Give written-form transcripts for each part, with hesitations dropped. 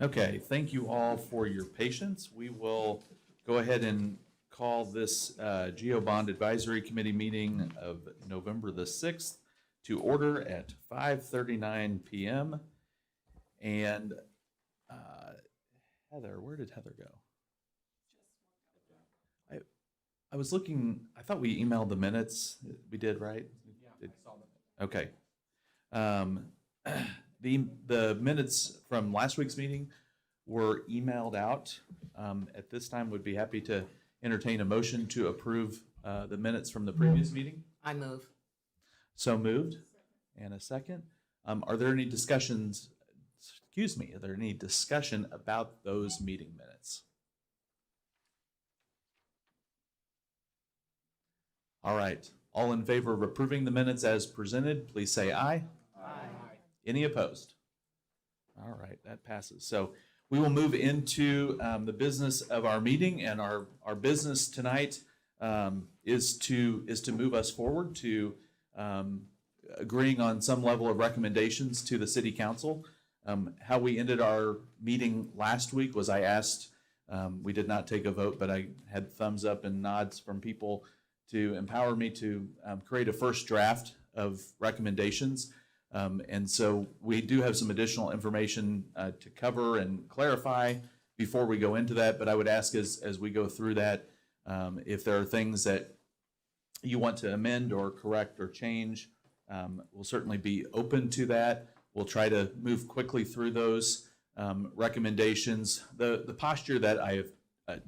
Okay, thank you all for your patience. We will go ahead and call this Geo Bond Advisory Committee meeting of November the 6th to order at 5:39 p.m. And Heather, where did Heather go? I was looking, I thought we emailed the minutes. We did, right? Yeah, I saw them. Okay. The minutes from last week's meeting were emailed out. At this time, would be happy to entertain a motion to approve the minutes from the previous meeting. I move. So moved. And a second. Are there any discussions, excuse me, are there any discussion about those meeting minutes? All right. All in favor of approving the minutes as presented, please say aye. Aye. Any opposed? All right, that passes. So we will move into the business of our meeting, and our business tonight is to move us forward to agreeing on some level of recommendations to the city council. How we ended our meeting last week was I asked, we did not take a vote, but I had thumbs up and nods from people to empower me to create a first draft of recommendations. And so we do have some additional information to cover and clarify before we go into that. But I would ask as we go through that, if there are things that you want to amend or correct or change, we'll certainly be open to that. We'll try to move quickly through those recommendations. The posture that I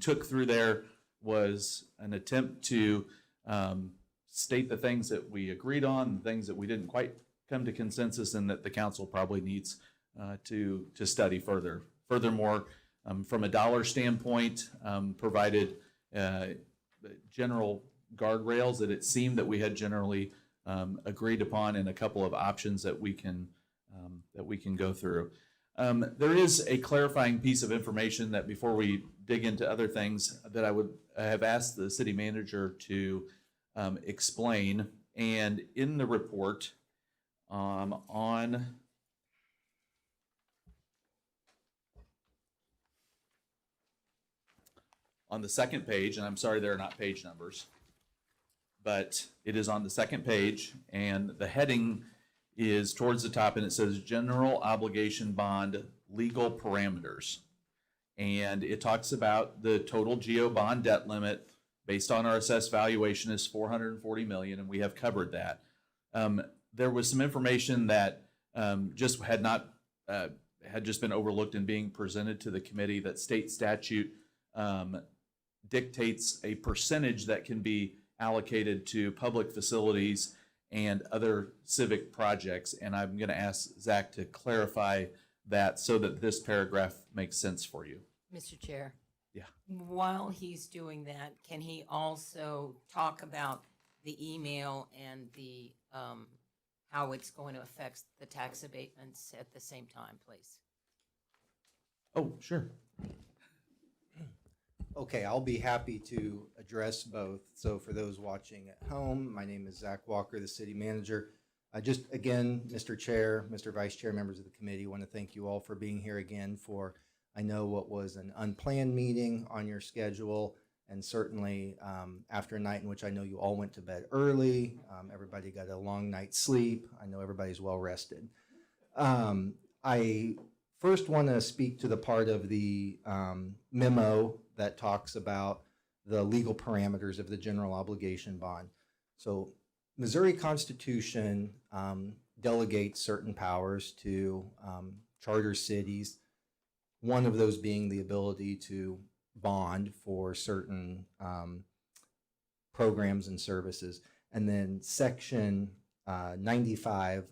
took through there was an attempt to state the things that we agreed on, the things that we didn't quite come to consensus, and that the council probably needs to study further. Furthermore, from a dollar standpoint, provided general guardrails that it seemed that we had generally agreed upon, and a couple of options that we can go through. There is a clarifying piece of information that before we dig into other things that I would have asked the city manager to explain. And in the report, on the second page, and I'm sorry there are not page numbers, but it is on the second page, and the heading is towards the top, and it says General Obligation Bond Legal Parameters. And it talks about the total GEO bond debt limit based on our assessed valuation is $440 million, and we have covered that. There was some information that just had just been overlooked in being presented to the committee, that state statute dictates a percentage that can be allocated to public facilities and other civic projects. And I'm going to ask Zach to clarify that so that this paragraph makes sense for you. Mr. Chair. Yeah. While he's doing that, can he also talk about the email and the how it's going to affect the tax abatements at the same time, please? Oh, sure. Okay, I'll be happy to address both. So for those watching at home, my name is Zach Walker, the city manager. Just again, Mr. Chair, Mr. Vice Chair, members of the committee, want to thank you all for being here again for, I know what was an unplanned meeting on your schedule, and certainly after a night in which I know you all went to bed early, everybody got a long night's sleep. I know everybody's well rested. I first want to speak to the part of the memo that talks about the legal parameters of the general obligation bond. So Missouri Constitution delegates certain powers to charter cities, one of those being the ability to bond for certain programs and services. And then Section 95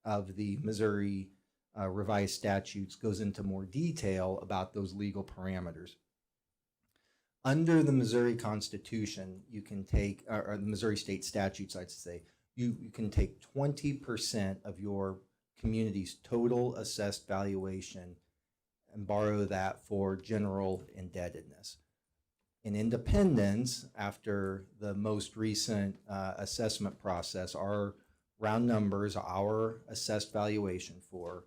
of the Missouri revised statutes goes into more detail about those legal parameters. Under the Missouri Constitution, you can take, or the Missouri state statutes, I'd say, you can take 20% of your community's total assessed valuation and borrow that for general indebtedness. In Independence, after the most recent assessment process, our round numbers, our assessed valuation for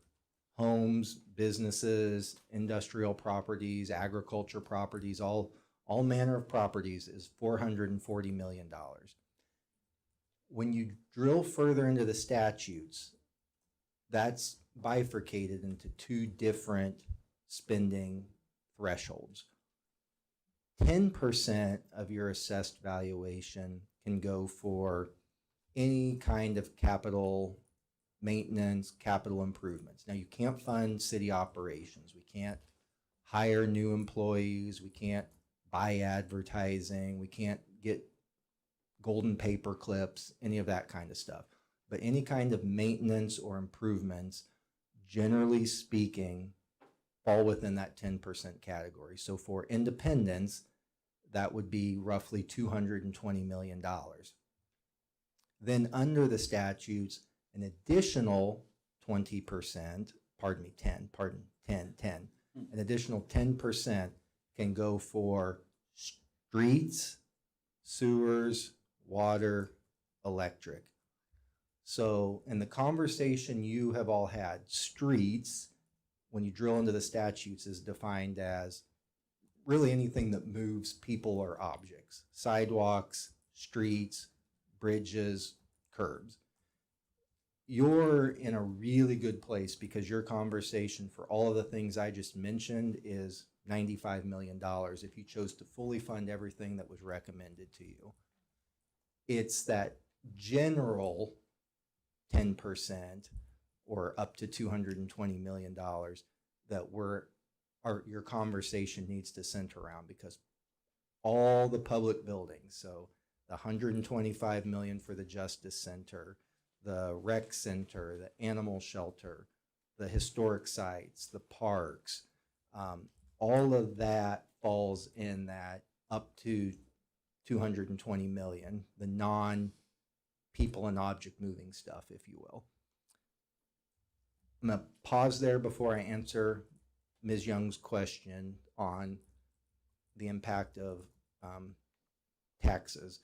homes, businesses, industrial properties, agriculture properties, all manner of properties is $440 million. When you drill further into the statutes, that's bifurcated into two different spending thresholds. 10% of your assessed valuation can go for any kind of capital maintenance, capital improvements. Now, you can't fund city operations. We can't hire new employees. We can't buy advertising. We can't get golden paper clips, any of that kind of stuff. But any kind of maintenance or improvements, generally speaking, fall within that 10% category. So for Independence, that would be roughly $220 million. Then under the statutes, an additional 20%, pardon me, 10, an additional 10% can go for streets, sewers, water, electric. So in the conversation you have all had, streets, when you drill into the statutes, is defined as really anything that moves people or objects. Sidewalks, streets, bridges, curbs. You're in a really good place because your conversation for all of the things I just mentioned is $95 million if you chose to fully fund everything that was recommended to you. It's that general 10% or up to $220 million that your conversation needs to center around, because all the public buildings, so the $125 million for the Justice Center, the rec center, the animal shelter, the historic sites, the parks, all of that falls in that up to $220 million, the non-people and object moving stuff, if you will. I'm going to pause there before I answer Ms. Young's question on the impact of taxes.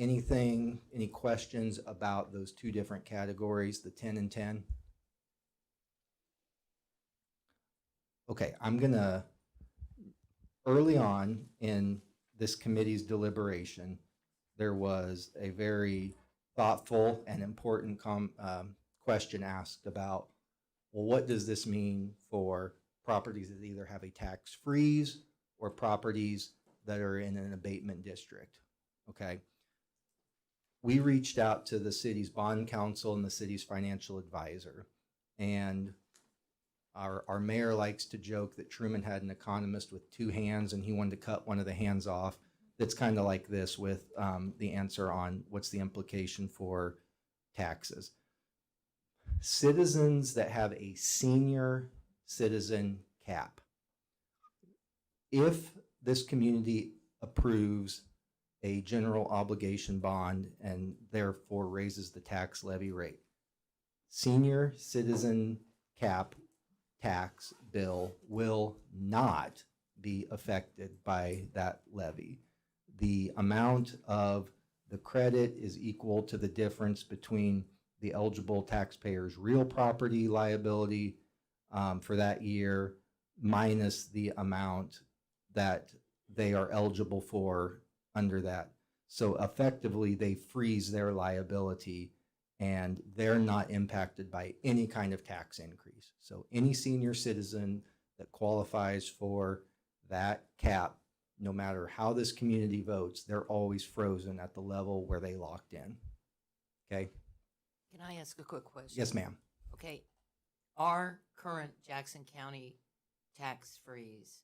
Any questions about those two different categories, the 10 and 10? Okay, I'm gonna, early on in this committee's deliberation, there was a very thoughtful and important question asked about, well, what does this mean for properties that either have a tax freeze or properties that are in an abatement district? Okay. We reached out to the city's bond counsel and the city's financial advisor, and our mayor likes to joke that Truman had an economist with two hands and he wanted to cut one of the hands off. That's kind of like this with the answer on what's the implication for taxes. Citizens that have a senior citizen cap, if this community approves a general obligation bond and therefore raises the tax levy rate, senior citizen cap tax bill will not be affected by that levy. The amount of the credit is equal to the difference between the eligible taxpayer's real property liability for that year minus the amount that they are eligible for under that. So effectively, they freeze their liability and they're not impacted by any kind of tax increase. So any senior citizen that qualifies for that cap, no matter how this community votes, they're always frozen at the level where they locked in. Okay? Can I ask a quick question? Yes, ma'am. Okay, our current Jackson County tax freeze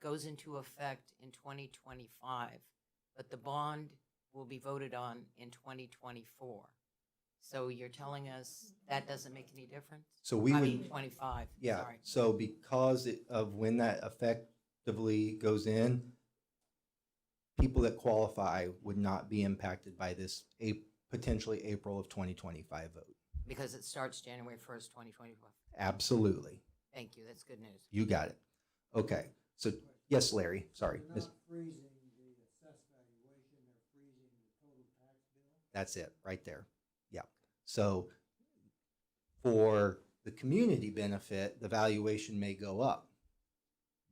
goes into effect in 2025, but the bond will be voted on in 2024. So you're telling us that doesn't make any difference? So we I would, mean, 25, yeah. sorry. So because of when that effectively goes in, people that qualify would not be impacted by this potentially April of 2025 vote. Because it starts January 1st, 2025. Absolutely. Thank you, that's good news. You got it. Okay. So yes, Larry, sorry. They're not freezing the assessed valuation, they're freezing the total tax bill. That's it right there. Yeah. So for the community benefit, the valuation may go up.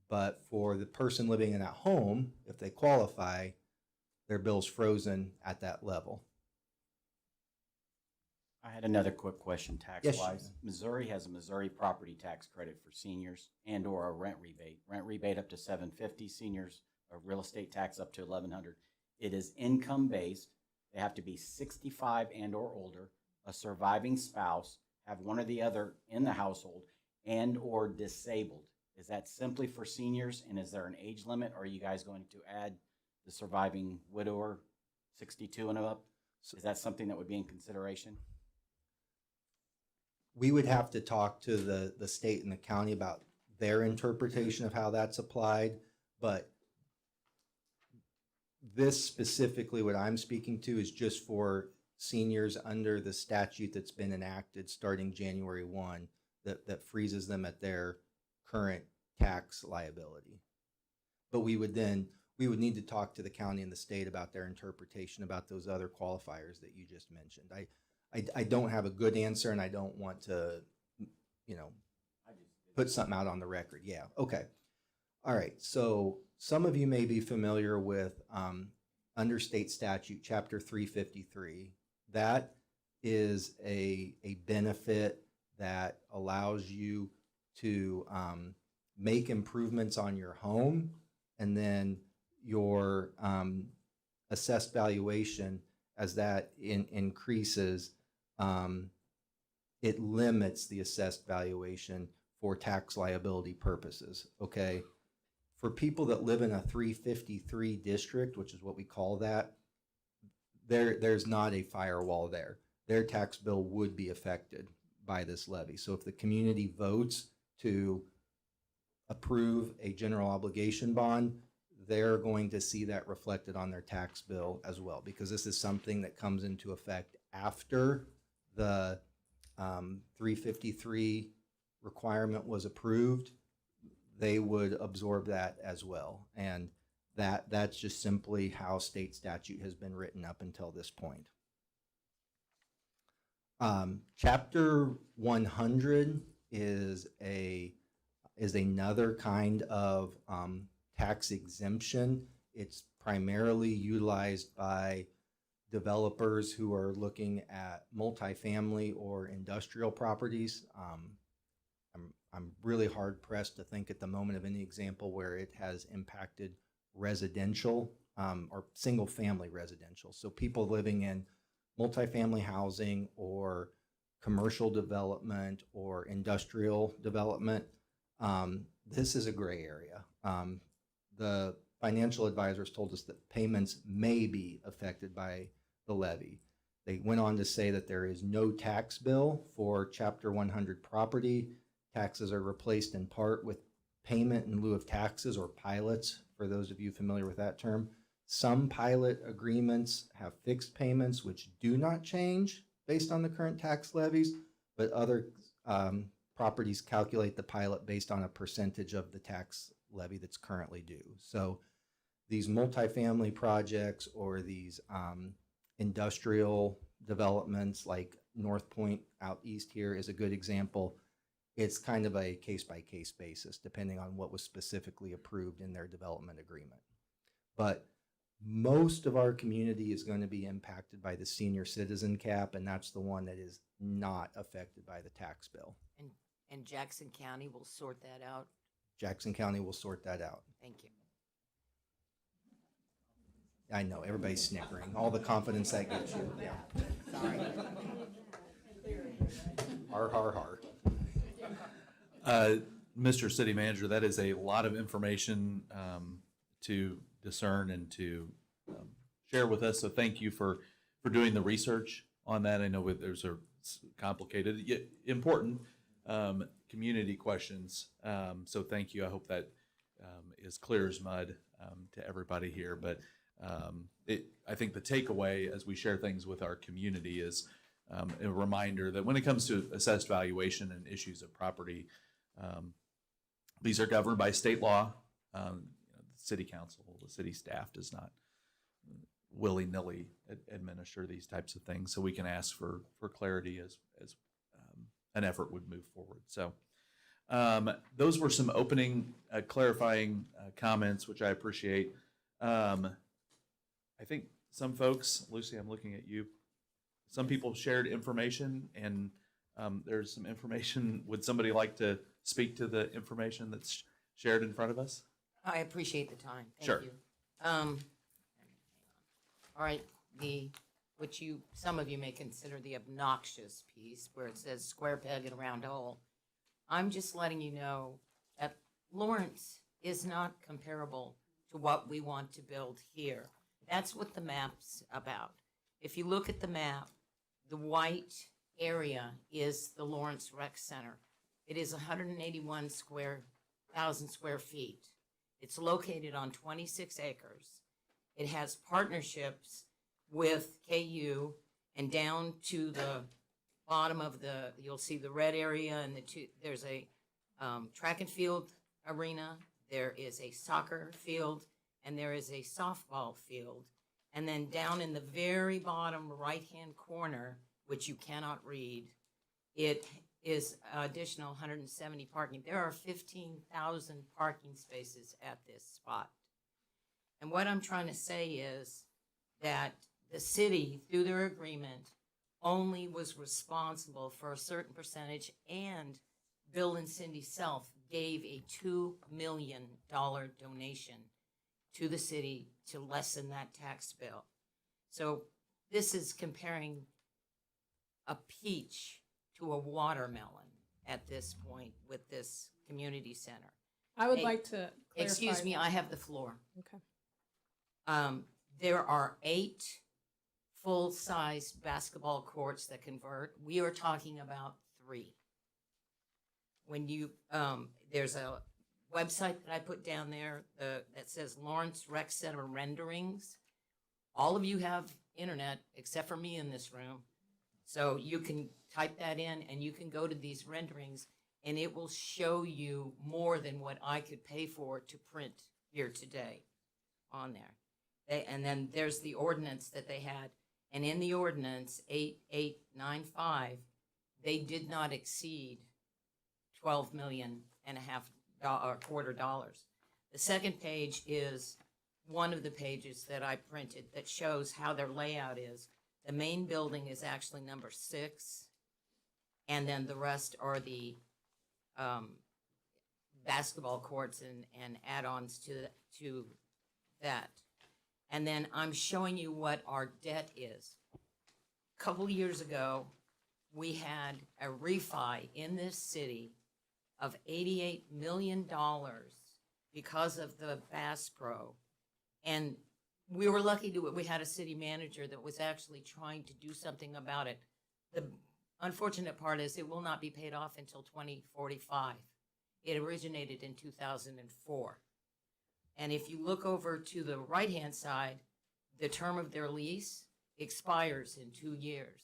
But for the person living in that home, if they qualify, their bill's frozen at that level. I had another quick question, Yes, tax-wise. sure. Missouri has a Missouri property tax credit for seniors and/or a rent rebate. Rent rebate up to $750, seniors, a real estate tax up to $1,100. It is income-based. They have to be 65 and/or older, a surviving spouse, have one or the other in the household, and/or disabled. Is that simply for seniors, and is there an age limit? Or are you guys going to add the surviving widower, 62 and up? Is that something that would be in consideration? We would have to talk to the state and the county about their interpretation of how that's applied, but this specifically, what I'm speaking to is just for seniors under the statute that's been enacted starting January 1, that freezes them at their current tax liability. But we would need to talk to the county and the state about their interpretation about those other qualifiers that you just mentioned. I don't have a good answer, and I don't want to, put something out on the record. Yeah, okay. All right, so some of you may be familiar with under state statute, Chapter 353. That is a benefit that allows you to make improvements on your home, and then your assessed valuation, as that increases, it limits the assessed valuation for tax liability purposes, okay? For people that live in a 353 district, which is what we call that, there's not a firewall there. Their tax bill would be affected by this levy. So if the community votes to approve a general obligation bond, they're going to see that reflected on their tax bill as well, because this is something that comes into effect after the 353 requirement was approved. They would absorb that as well. And that's just simply how state statute has been written up until this point. Chapter 100 is another kind of tax exemption. It's primarily utilized by developers who are looking at multifamily or industrial properties. I'm really hard pressed to think at the moment of any example where it has impacted residential or single family residential. So people living in multifamily housing or commercial development or industrial development. This is a gray area. The financial advisors told us that payments may be affected by the levy. They went on to say that there is no tax bill for Chapter 100 property. Taxes are replaced in part with payment in lieu of taxes, or pilots, for those of you familiar with that term. Some pilot agreements have fixed payments which do not change based on the current tax levies, but other properties calculate the pilot based on a percentage of the tax levy that's currently due. So these multifamily projects or these industrial developments like North Point out east here is a good example. It's kind of a case-by-case basis, depending on what was specifically approved in their development agreement. But most of our community is going to be impacted by the senior citizen cap, and that's the one that is not affected by the tax bill. And Jackson County will sort that out? Jackson County will sort that out. Thank you. I know, everybody's snickering. All the confidence that gives you. Yeah. Sorry. Har, har, har. Mr. City Manager, that is a lot of information to discern and to share with us. So thank you for doing the research on that. I know there's a complicated yet important community questions. So thank you. I hope that is clear as mud to everybody here. But I think the takeaway as we share things with our community is a reminder that when it comes to assessed valuation and issues of property, these are governed by state law. The city council, the city staff does not willy-nilly administer these types of things. So we can ask for clarity an effort would move forward. So those were some opening, clarifying comments, which I appreciate. I think some folks, Lucy, I'm looking at you. Some people shared information, and there's some information. Would somebody like to speak to the information that's shared in front of us? I appreciate the time. Sure. Thank you. All right, some of you may consider the obnoxious piece where it says square peg in a round hole. I'm just letting you know that Lawrence is not comparable to what we want to build here. That's what the map's about. If you look at the map, the white area is the Lawrence Rec Center. It is 181,000 square feet. It's located on 26 acres. It has partnerships with KU, and down to the bottom of you'll see the red area, and there's a track and field arena, there is a soccer field, and there is a softball field. And then down in the very bottom right-hand corner, which you cannot read, it is additional 170 parking. There are 15,000 parking spaces at this spot. And what I'm trying to say is that the city, through their agreement, only was responsible for a certain percentage, and Bill and Cindy Self gave a $2 million donation to the city to lessen that tax bill. So this is comparing a peach to a watermelon at this point with this community center. I would Hey, like to clarify. Excuse me, I have the floor. Okay. There are 8 full-size basketball courts that convert. We are talking about 3. When you, there's a website that I put down there that says Lawrence Rec Center renderings. All of you have internet except for me in this room. So you can type that in and you can go to these renderings, and it will show you more than what I could pay for to print here today on there. And then there's the ordinance that they had. And in the ordinance, 8895, they did not exceed $12 million and a half quarter dollars. The second page is one of the pages that I printed that shows how their layout is. The main building is actually number 6, and then the rest are the basketball courts and add-ons to that. And then I'm showing you what our debt is. A couple of years ago, we had a refi in this city of $88 million because of the Bass Pro. And we were lucky we had a city manager that was actually trying to do something about it. The unfortunate part is it will not be paid off until 2045. It originated in 2004. And if you look over to the right-hand side, the term of their lease expires in 2 years.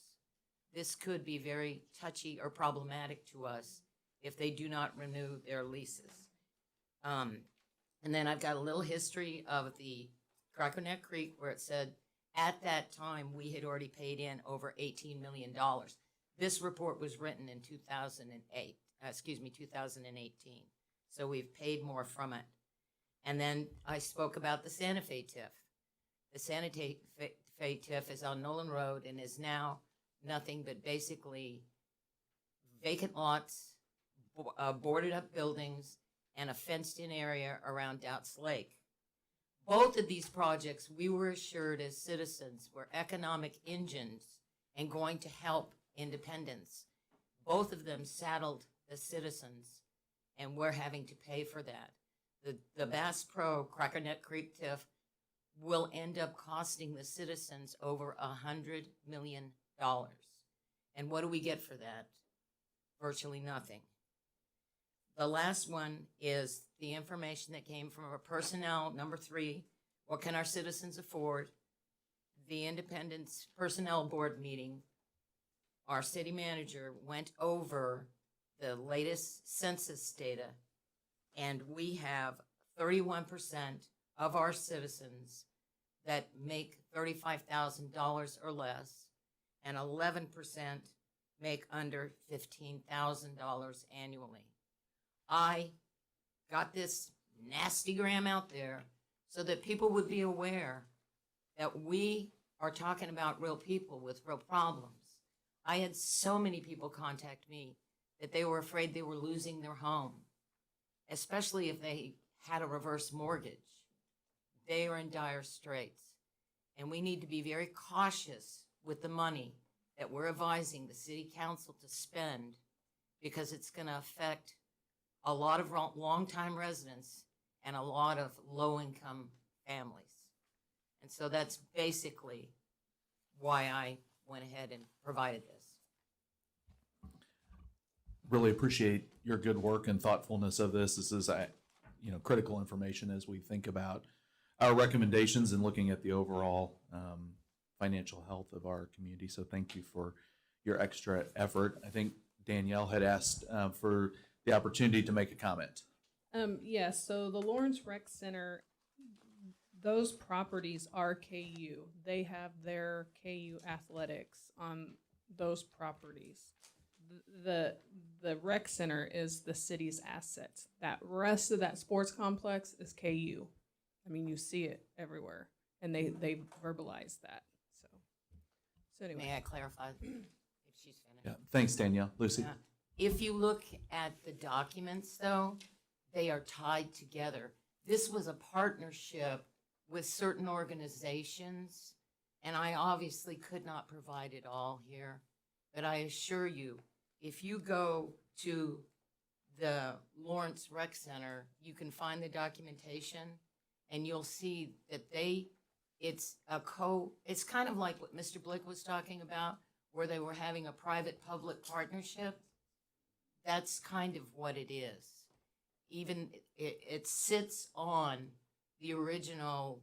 This could be very touchy or problematic to us if they do not renew their leases. And then I've got a little history of the Crackerneck Creek, where it said at that time we had already paid in over $18 million. This report was written in 2018. So we've paid more from it. And then I spoke about the Santa Fe TIF. The Santa Fe TIF is on Nolan Road and is now nothing but basically vacant lots, boarded up buildings, and a fenced-in area around Douts Lake. Both of these projects, we were assured as citizens, were economic engines and going to help independence. Both of them saddled the citizens, and we're having to pay for that. The Bass Pro Crackerneck Creek TIF will end up costing the citizens over $100 million. And what do we get for that? Virtually nothing. The last one is the information that came from our personnel, number 3, what can our citizens afford? The Independence Personnel Board meeting, our city manager went over the latest census data, and we have 31% of our citizens that make $35,000 or less, and 11% make under $15,000 annually. I got this nasty gram out there so that people would be aware that we are talking about real people with real problems. I had so many people contact me that they were afraid they were losing their home, especially if they had a reverse mortgage. They are in dire straits. And we need to be very cautious with the money that we're advising the city council to spend, because it's going to affect a lot of longtime residents and a lot of low-income families. And so that's basically why I went ahead and provided this. Really appreciate your good work and thoughtfulness of this. This is, critical information as we think about our recommendations and looking at the overall financial health of our community. So thank you for your extra effort. I think Danielle had asked for the opportunity to make a comment. Yes, so the Lawrence Rec Center, those properties are KU. They have their KU athletics on those properties. The rec center is the city's assets. That rest of that sports complex is KU. I mean, you see it everywhere, and they verbalize that. So anyway. May I clarify if she's finished? Yeah, thanks, Danielle. Lucy? Yeah. If you look at the documents, though, they are tied together. This was a partnership with certain organizations, and I obviously could not provide it all here, but I assure you, if you go to the Lawrence Rec Center, you can find the documentation, and you'll see that it's kind of like what Mr. Blick was talking about, where they were having a private-public partnership. That's kind of what it is. Even it sits on the original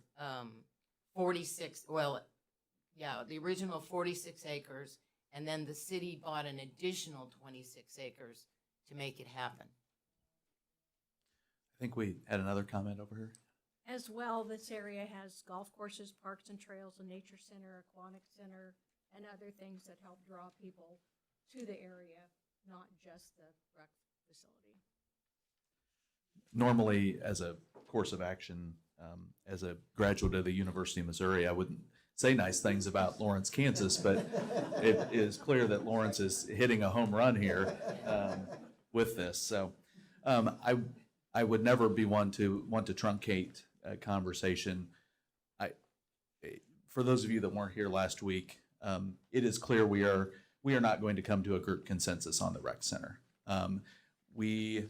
46, the original 46 acres, and then the city bought an additional 26 acres to make it happen. I think we had another comment over here. As well, this area has golf courses, parks and trails, a nature center, aquatic center, and other things that help draw people to the area, not just the rec facility. Normally, as a course of action, as a graduate of the University of Missouri, I wouldn't say nice things about Lawrence, Kansas, but it is clear that Lawrence is hitting a home run here with this. So I would never be one to want to truncate a conversation. For those of you that weren't here last week, it is clear we are not going to come to a group consensus on the rec center. We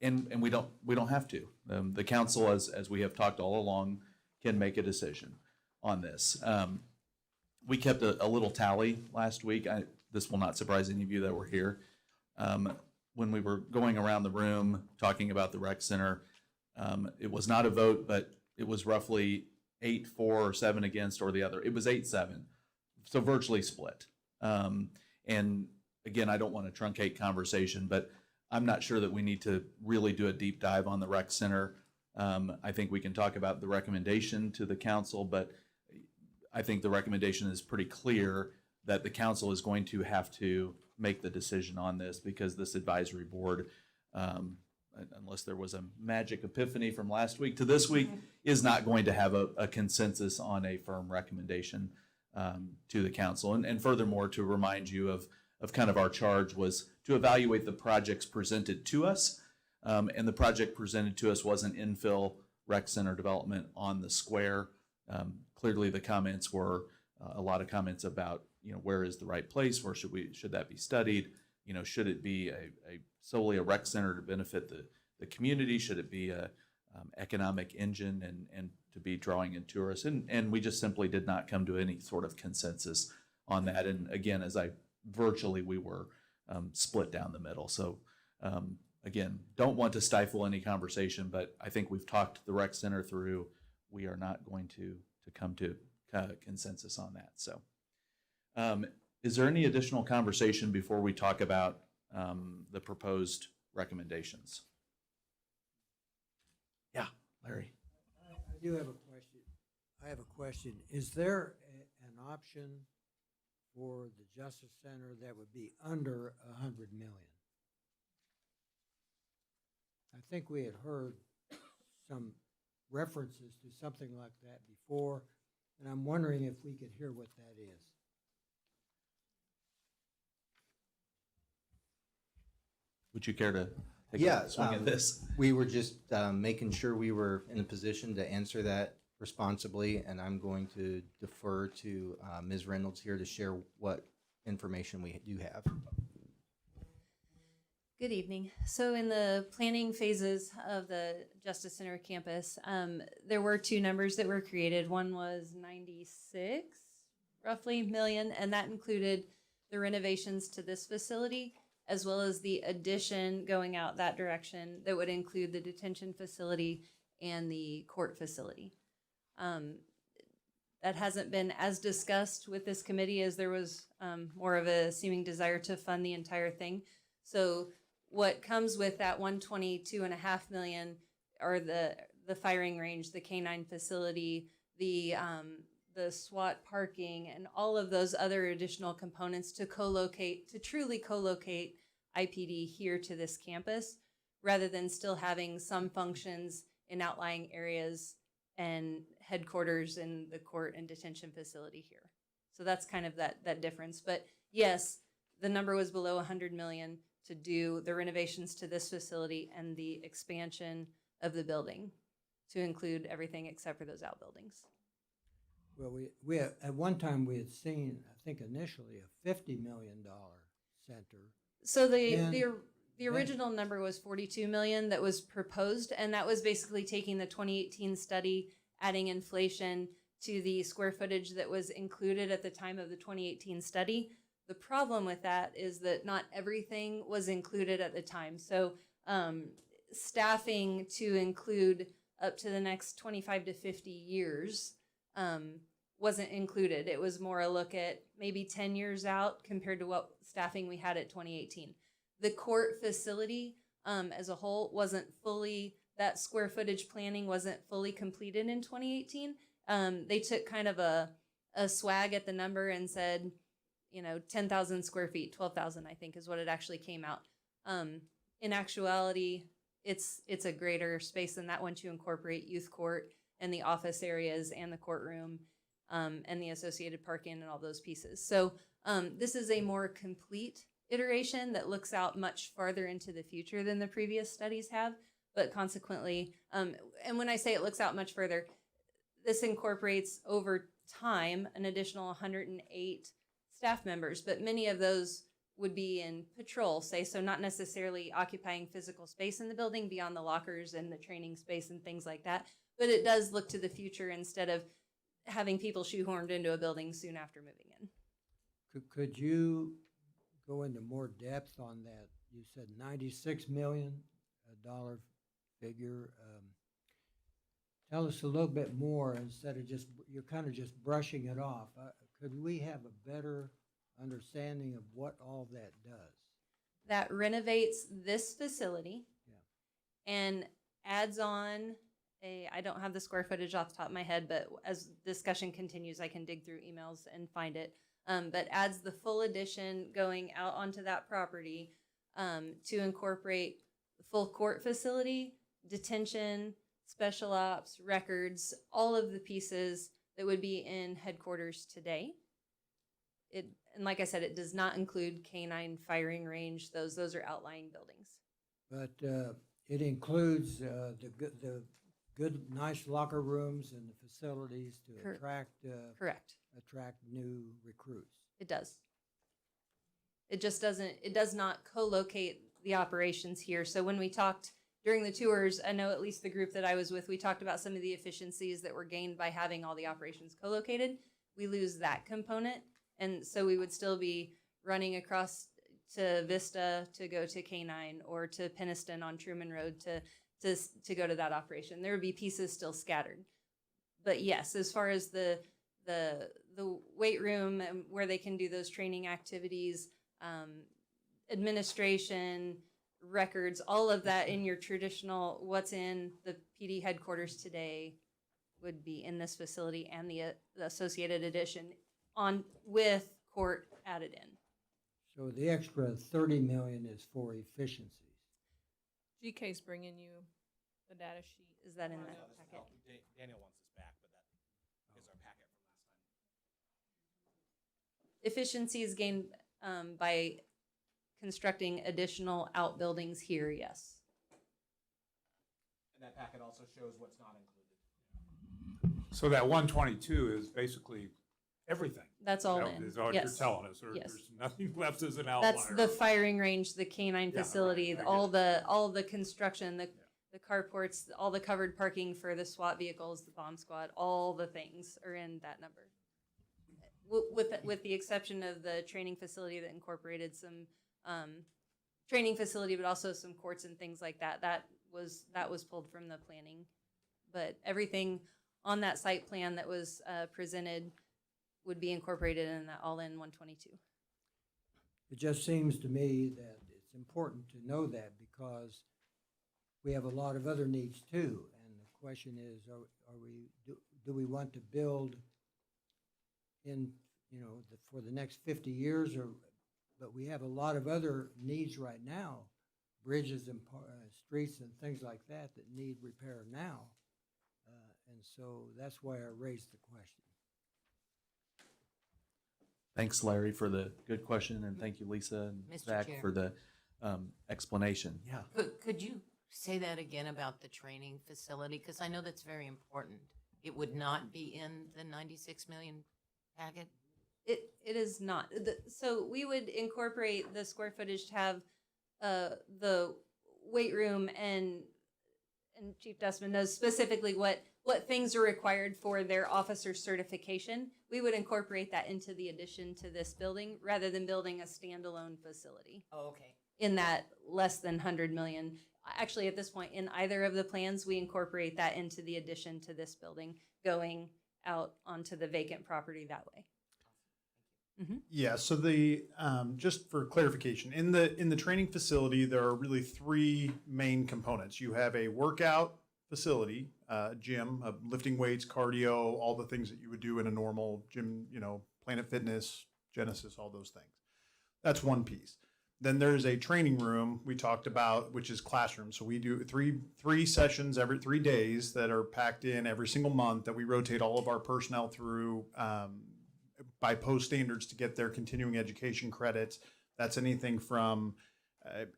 don't have to. The council, as we have talked all along, can make a decision on this. We kept a little tally last week. This will not surprise any of you that were here. When we were going around the room talking about the rec center, it was not a vote, but it was roughly 8-4 or 7 against or the other. It was 8-7, so virtually split. And again, I don't want to truncate conversation, but I'm not sure that we need to really do a deep dive on the rec center. I think we can talk about the recommendation to the council, but I think the recommendation is pretty clear that the council is going to have to make the decision on this, because this advisory board, unless there was a magic epiphany from last week to this week, is not going to have a consensus on a firm recommendation to the council. And furthermore, to remind you of kind of our charge was to evaluate the projects presented to us. And the project presented to us was an infill rec center development on the square. Clearly the comments were a lot of comments about, where is the right place? Where should that be studied? Should it be solely a rec center to benefit the community? Should it be a economic engine and to be drawing in tourists? And we just simply did not come to any sort of consensus on that. And again, we were split down the middle. So again, don't want to stifle any conversation, but I think we've talked the rec center through. We are not going to come to consensus on that. So is there any additional conversation before we talk about the proposed recommendations? Yeah, Larry. I do have a question. I have a question. Is there an option for the Justice Center that would be under 100 million. I think we had heard some references to something like that before, and I'm wondering if we could hear what that is. Would you care to take Yeah, a swing at this? We were just making sure we were in a position to answer that responsibly, and I'm going to defer to Ms. Reynolds here to share what information we do have. Good evening. So in the planning phases of the Justice Center campus, there were two numbers that were created. One was 96, roughly, million, and that included the renovations to this facility, as well as the addition going out that direction that would include the detention facility and the court facility. That hasn't been as discussed with this committee, as there was more of a seeming desire to fund the entire thing. So what comes with that 122.5 million are the firing range, the K-9 facility, the SWAT parking, and all of those other additional components to truly co-locate IPD here to this campus, rather than still having some functions in outlying areas and headquarters in the court and detention facility here. So that's kind of that difference. But yes, the number was below 100 million to do the renovations to this facility and the expansion of the building to include everything except for those outbuildings. Well, we at one time we had seen, I think initially, a $50 million center. So And the then- original number was 42 million that was proposed, and that was basically taking the 2018 study, adding inflation to the square footage that was included at the time of the 2018 study. The problem with that is that not everything was included at the time. So staffing to include up to the next 25 to 50 years wasn't included. It was more a look at maybe 10 years out compared to what staffing we had at 2018. The court facility as a whole wasn't fully, that square footage planning wasn't fully completed in 2018. They took kind of a swag at the number and said, 10,000 square feet, 12,000, I think is what it actually came out. In actuality, it's a greater space than that once you incorporate youth court and the office areas and the courtroom and the associated parking and all those pieces. So this is a more complete iteration that looks out much farther into the future than the previous studies have, but consequently, and when I say it looks out much further, this incorporates over time an additional 108 staff members, but many of those would be in patrol, so not necessarily occupying physical space in the building beyond the lockers and the training space and things like that. But it does look to the future instead of having people shoehorned into a building soon after moving in. Could you go into more depth on that? You said $96 million figure. Tell us a little bit more instead of you're kind of just brushing it off. Could we have a better understanding of what all that does? That renovates this facility Yeah. and adds on I don't have the square footage off the top of my head, but as discussion continues, I can dig through emails and find it. But adds the full addition going out onto that property to incorporate the full court facility, detention, special ops, records, all of the pieces that would be in headquarters today. And like I said, it does not include K-9 firing range. Those are outlying buildings. But it includes the good, nice locker rooms and the facilities to Correct. attract new recruits. It does. It does not co-locate the operations here. So when we talked during the tours, I know at least the group that I was with, we talked about some of the efficiencies that were gained by having all the operations co-located. We lose that component. And so we would still be running across to Vista to go to K-9 or to Peniston on Truman Road to go to that operation. There would be pieces still scattered. But yes, as far as the weight room and where they can do those training activities, administration, records, all of that in your traditional, what's in the PD headquarters today would be in this facility and the associated addition on with court added in. So the extra 30 million is for efficiencies. GK's bringing you the data sheet. Is that in that packet? Daniel wants this back, but that is our packet from last time. Efficiencies gained by constructing additional outbuildings here, yes. And that packet also shows what's not included. So that 122 is basically everything. That's all That in. is what you're Yes. telling us. Yes. There's nothing left as an outlier. That's the firing range, the canine Yeah, facility, right, I all the construction, the Yeah. carports, all the covered parking for the SWAT vehicles, the bomb squad, all the things are in that number. With the exception of the training facility that incorporated some training facility, but also some courts and things like that. That was pulled from the planning, but everything on that site plan that was presented would be incorporated in that all-in 122. It just seems to me that it's important to know that because we have a lot of other needs too. And the question is, do we want to build in, for the next 50 years but we have a lot of other needs right now, bridges and streets and things like that need repair now. And so that's why I raised the question. Thanks, Larry, for the good question, and thank you, Lisa and Mr. Zach, Chair. for the explanation. Yeah. Could you say that again about the training facility? Because I know that's very important. It would not be in the 96 million packet? It is not. So we would incorporate the square footage to have the weight room, and Chief Dustman knows specifically what things are required for their officer certification. We would incorporate that into the addition to this building rather than building a standalone facility Oh, okay. in that less than 100 million. Actually, at this point, in either of the plans, we incorporate that into the addition to this building, going out onto the vacant property that way. Yeah, so just for clarification, in the training facility, there are really three main components. You have a workout facility, gym, lifting weights, cardio, all the things that you would do in a normal gym, Planet Fitness, Genesis, all those things. That's one piece. Then there's a training room we talked about, which is classroom. So we do three sessions every 3 days that are packed in every single month that we rotate all of our personnel through by post standards to get their continuing education credits. That's anything from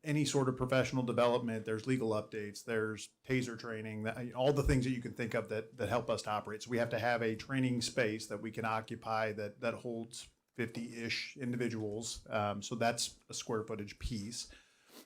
any sort of professional development. There's legal updates. There's TASER training. All the things that you can think of that help us to operate. So we have to have a training space that we can occupy that holds 50-ish individuals. So that's a square footage piece.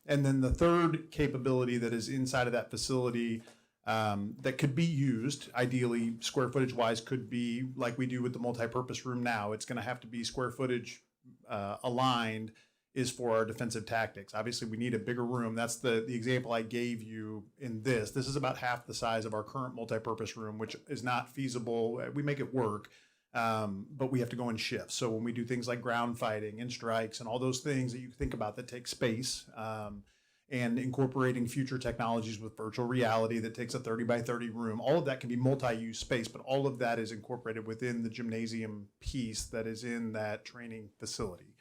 And then the third capability that is inside of that facility that could be used, ideally square footage wise, could be like we do with the multipurpose room now. It's going to have to be square footage aligned, is for our defensive tactics. Obviously, we need a bigger room. That's the example I gave you in this. This is about half the size of our current multipurpose room, which is not feasible. We make it work, but we have to go in shifts. So when we do things like ground fighting and strikes and all those things that you think about that take space, and incorporating future technologies with virtual reality that takes a 30 by 30 room, all of that can be multi-use space, but all of that is incorporated within the gymnasium piece that is in that training facility.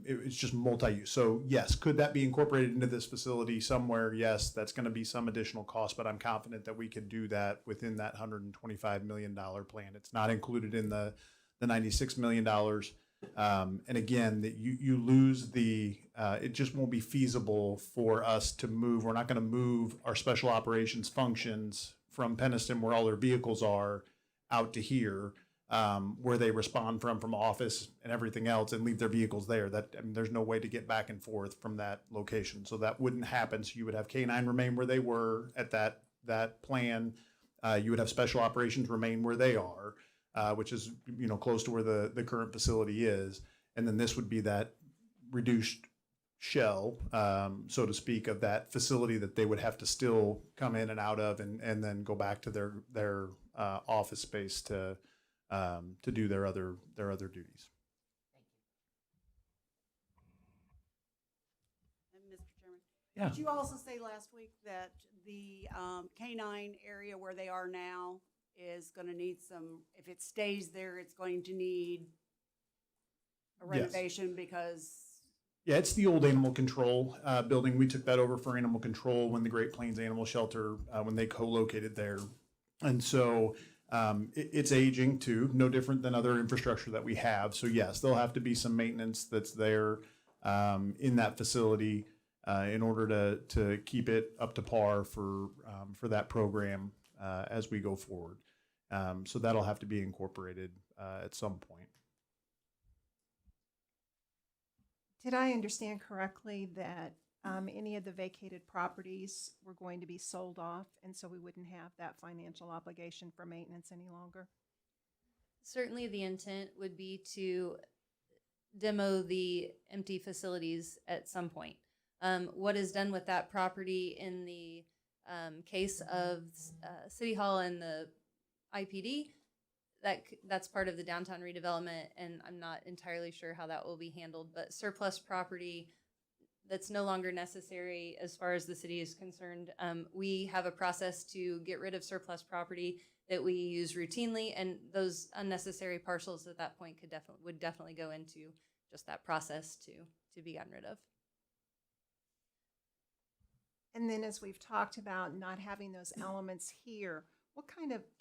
It's just multi-use. So yes, could that be incorporated into this facility somewhere? Yes, that's going to be some additional cost, but I'm confident that we can do that within that $125 million plan. It's not included in the $96 million. And again, that you lose it just won't be feasible for us to move. We're not going to move our special operations functions from Peniston, where all their vehicles are, out to here, where they respond from office and everything else, and leave their vehicles there. There's no way to get back and forth from that location. So that wouldn't happen. So you would have K9 remain where they were at that plan. You would have special operations remain where they are, which is close to where the current facility is. And then this would be that reduced shell, so to speak, of that facility that they would have to still come in and out of, and then go back to their office space to do their other duties. And Mr. Chairman, Yeah. did you also say last week that the K9 area where they are now is going to need if it stays there, it's going to need a renovation because, Yeah, it's the old animal control building. We took that over for animal control when the Great Plains Animal Shelter, when they co-located there. And so it's aging too, no different than other infrastructure that we have. So yes, there'll have to be some maintenance that's there in that facility in order to keep it up to par for that program as we go forward. So that'll have to be incorporated at some point. Did I understand correctly that any of the vacated properties were going to be sold off, and so we wouldn't have that financial obligation for maintenance any longer? Certainly the intent would be to demo the empty facilities at some point. What is done with that property in the case of City Hall and the IPD, that's part of the downtown redevelopment, and I'm not entirely sure how that will be handled, but surplus property that's no longer necessary as far as the city is concerned. We have a process to get rid of surplus property that we use routinely, and those unnecessary parcels at that point would definitely go into just that process to be gotten rid of. And then as we've talked about not having those elements here,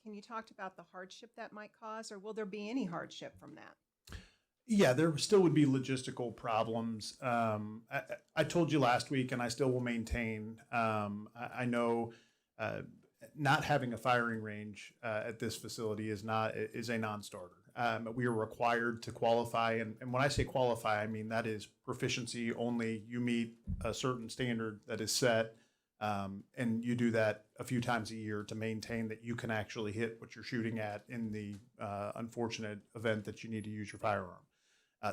can you talk about the hardship that might cause, or will there be any hardship from that? Yeah, there still would be logistical problems. I told you last week, and I still will maintain, I know not having a firing range at this facility is a non-starter. We are required to qualify, and when I say qualify, I mean that is proficiency only. You meet a certain standard that is set, and you do that a few times a year to maintain that you can actually hit what you're shooting at in the unfortunate event that you need to use your firearm.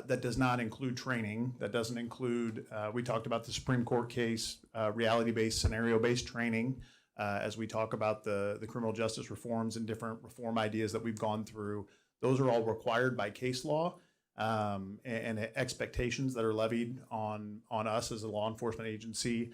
That does not include training. That doesn't include, we talked about the Supreme Court case, reality-based, scenario-based training, as we talk about the criminal justice reforms and different reform ideas that we've gone through. Those are all required by case law and expectations that are levied on us as a law enforcement agency.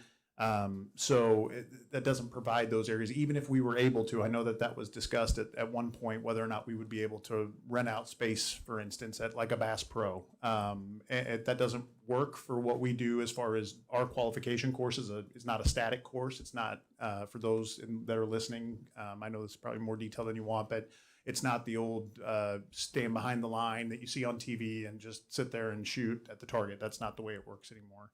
So that doesn't provide those areas, even if we were able to. I know that was discussed at one point, whether or not we would be able to rent out space, for instance, at like a Bass Pro. And that doesn't work for what we do as far as our qualification course is not a static course. It's not, for those that are listening, I know this is probably more detail than you want, but it's not the old stand behind the line that you see on TV and just sit there and shoot at the target. That's not the way it works anymore.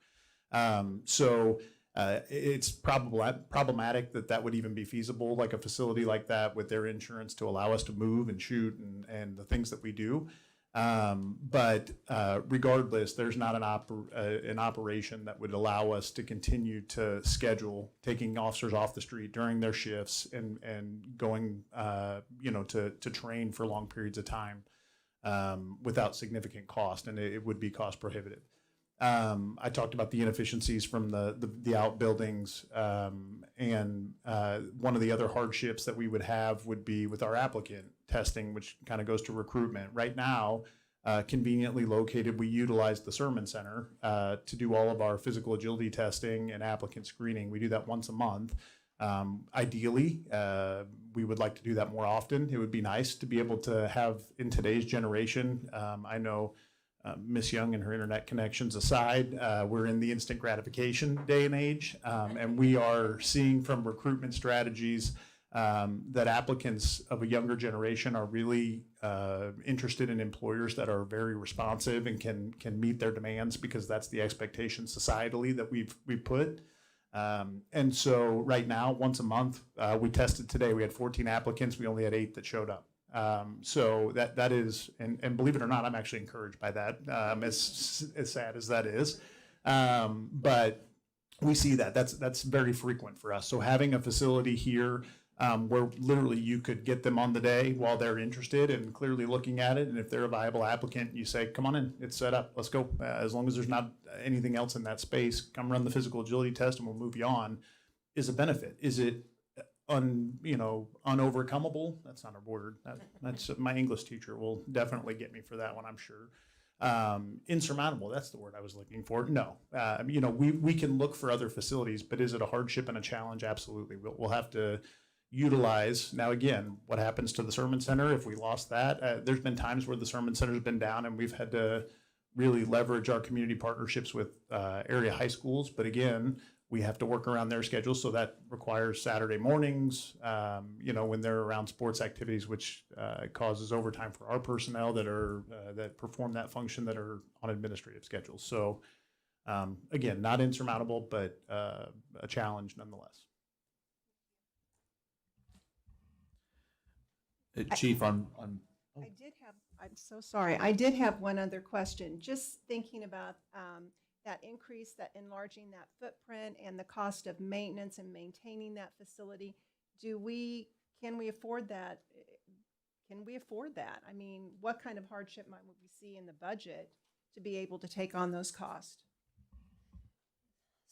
It's problematic that would even be feasible, like a facility like that with their insurance to allow us to move and shoot and the things that we do. But regardless, there's not an operation that would allow us to continue to schedule taking officers off the street during their shifts and going, to train for long periods of time without significant cost, and it would be cost prohibitive. I talked about the inefficiencies from the outbuildings, and one of the other hardships that we would have would be with our applicant testing, which kind of goes to recruitment. Right now, conveniently located, we utilize the Sermon Center to do all of our physical agility testing and applicant screening. We do that once a month. Ideally, we would like to do that more often. It would be nice to be able to have, in today's generation, I know Miss Young and her internet connections aside, we're in the instant gratification day and age, and we are seeing from recruitment strategies that applicants of a younger generation are really interested in employers that are very responsive and can meet their demands, because that's the expectation societally that we've put. And so right now, once a month, we tested today. We had 14 applicants. We only had 8 that showed up. So that is, and believe it or not, I'm actually encouraged by that, as sad as that is. But we see that's very frequent for us. So having a facility here where literally you could get them on the day while they're interested and clearly looking at it, and if they're a viable applicant, you say, come on in, it's set up, let's go. As long as there's not anything else in that space, come run the physical agility test and we'll move you on, is a benefit. Is it unovercomable? That's not a word. That's my English teacher will definitely get me for that one, I'm sure. Insurmountable, that's the word I was looking for. No, we can look for other facilities, but is it a hardship and a challenge? Absolutely. We'll have to utilize. Now, again, what happens to the Sermon Center if we lost that? There's been times where the Sermon Center's been down and we've had to really leverage our community partnerships with area high schools. But again, we have to work around their schedules, so that requires Saturday mornings, when they're around sports activities, which causes overtime for our personnel that perform that function that are on administrative schedules. So again, not insurmountable, but a challenge nonetheless. Chief, on I did have, I'm so sorry, I did have one other question. Just thinking about that increase, that enlarging that footprint and the cost of maintenance and maintaining that facility, can we afford that? Can we afford that? I mean, what kind of hardship might we see in the budget to be able to take on those costs?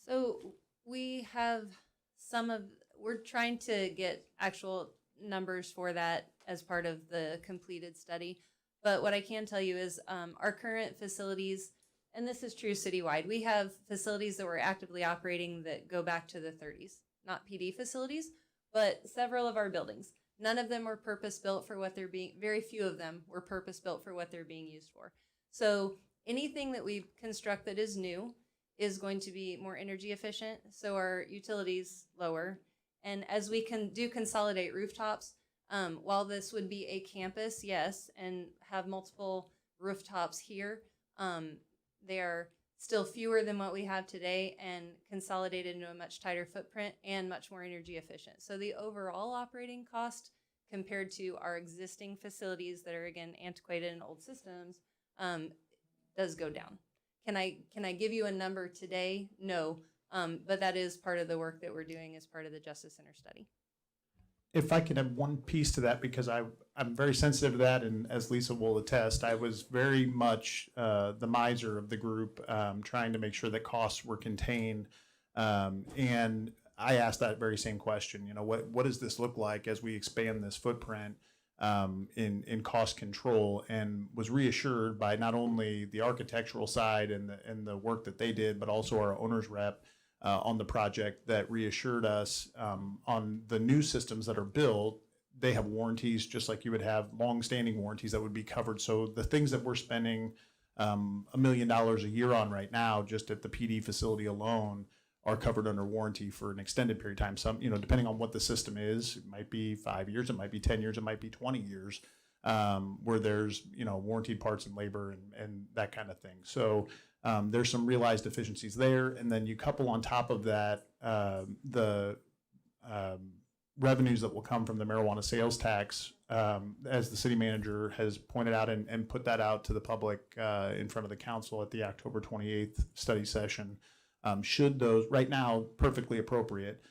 So we have we're trying to get actual numbers for that as part of the completed study. But what I can tell you is our current facilities, and this is true citywide, we have facilities that we're actively operating that go back to the 30s, not PD facilities, but several of our buildings. None of them were purpose-built for what they're being, very few of them were purpose-built for what they're being used for. So anything that we construct that is new is going to be more energy efficient, so our utilities lower. And as we can consolidate rooftops, while this would be a campus, yes, and have multiple rooftops here, they are still fewer than what we have today and consolidated into a much tighter footprint and much more energy efficient. So the overall operating cost compared to our existing facilities that are, again, antiquated and old systems, does go down. Can I give you a number today? No, but that is part of the work that we're doing as part of the Justice Center study. If I can add one piece to that, because I'm very sensitive to that, and as Lisa will attest, I was very much the miser of the group, trying to make sure that costs were contained. And I asked that very same question. What does this look like as we expand this footprint in cost control? And was reassured by not only the architectural side and the work that they did, but also our owner's rep on the project that reassured us on the new systems that are built. They have warranties just like you would have long-standing warranties that would be covered. So the things that we're spending $1 million a year on right now, just at the PD facility alone, are covered under warranty for an extended period of time. Some, depending on what the system is, it might be 5 years, it might be 10 years, it might be 20 years, where there's, warranted parts and labor and that kind of thing. So there's some realized efficiencies there. And then you couple on top of that the revenues that will come from the marijuana sales tax, as the city manager has pointed out and put that out to the public in front of the council at the October 28th study session. Should those, right now, perfectly appropriate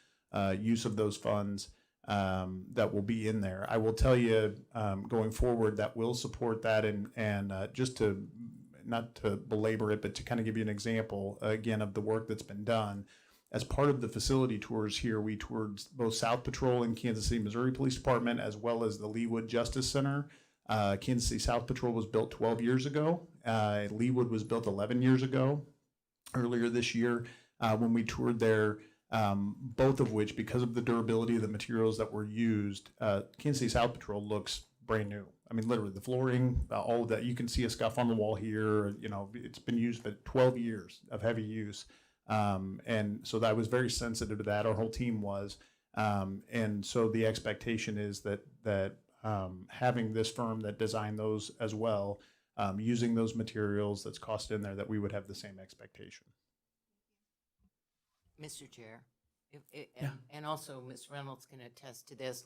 use of those funds that will be in there. I will tell you, going forward, that will support that. And just to, not to belabor it, but to kind of give you an example, again, of the work that's been done. As part of the facility tours here, we toured both South Patrol and Kansas City, Missouri Police Department, as well as the Leawood Justice Center. Kansas City South Patrol was built 12 years ago. Leawood was built 11 years ago. Earlier this year, when we toured there, both of which, because of the durability of the materials that were used, Kansas City South Patrol looks brand new. I mean, literally, the flooring, all of that, you can see a scuff on the wall here. It's been used for 12 years of heavy use. And so I was very sensitive to that. Our whole team was. And so the expectation is that having this firm that designed those as well, using those materials that's cost in there, that we would have the same expectation. Mr. Chair, and also Ms. Reynolds can attest to this.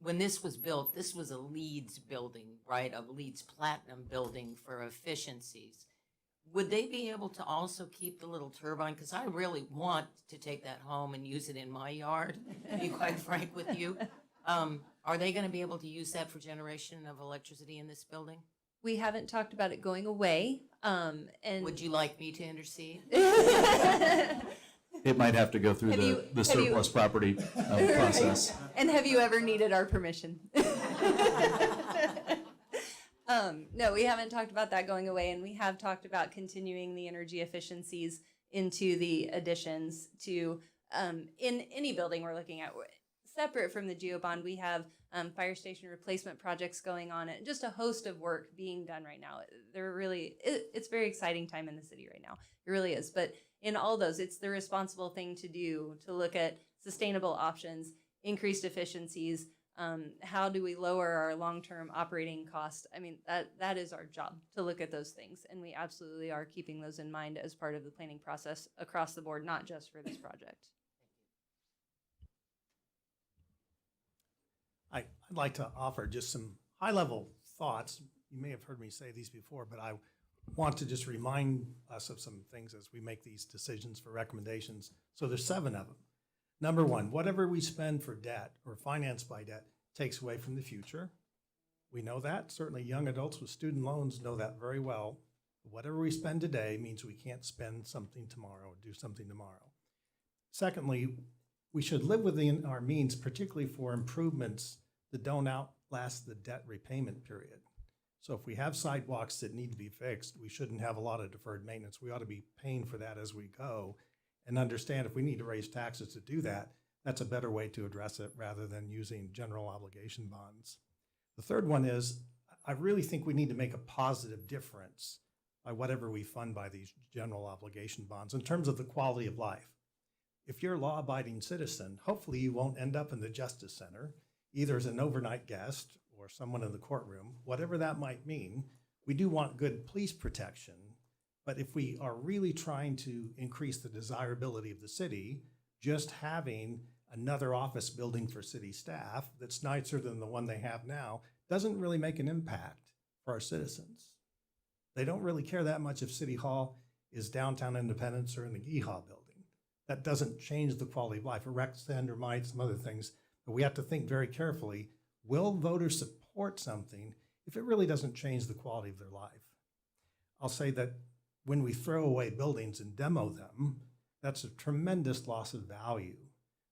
When this was built, this was a LEEDs building, right? A LEEDs Platinum building for efficiencies. Would they be able to also keep the little turbine? Because I really want to take that home and use it in my yard, to be quite frank with you. Are they going to be able to use that for generation of electricity in this building? We haven't talked about it going away. And Would you like me to intercede? It might have to go through the surplus property process. And have you ever needed our permission? No, we haven't talked about that going away, and we have talked about continuing the energy efficiencies into the additions to in any building we're looking at. separate from the GEO bond, we have fire station replacement projects going on and just a host of work being done right now. It's a very exciting time in the city right now. It really is. But in all those, it's the responsible thing to do to look at sustainable options, increased efficiencies. How do we lower our long-term operating cost? I mean, that is our job, to look at those things. And we absolutely are keeping those in mind as part of the planning process across the board, not just for this project. I'd like to offer just some high-level thoughts. You may have heard me say these before, but I want to just remind us of some things as we make these decisions for recommendations. So there's 7 of them. Number 1, whatever we spend for debt or financed by debt takes away from the future. We know that. Certainly young adults with student loans know that very well. Whatever we spend today means we can't spend something tomorrow or do something tomorrow. Secondly, we should live within our means, particularly for improvements that don't outlast the debt repayment period. So if we have sidewalks that need to be fixed, we shouldn't have a lot of deferred maintenance. We ought to be paying for that as we go and understand if we need to raise taxes to do that, that's a better way to address it rather than using general obligation bonds. The third one is, I really think we need to make a positive difference by whatever we fund by these general obligation bonds in terms of the quality of life. If you're a law-abiding citizen, hopefully you won't end up in the Justice Center, either as an overnight guest or someone in the courtroom, whatever that might mean. We do want good police protection, but if we are really trying to increase the desirability of the city, just having another office building for city staff that's nicer than the one they have now doesn't really make an impact for our citizens. They don't really care that much if City Hall is downtown Independence or in the GEHA building. That doesn't change the quality of life. A rec center might, some other things, but we have to think very carefully, will voters support something if it really doesn't change the quality of their life? I'll say that when we throw away buildings and demo them, that's a tremendous loss of value.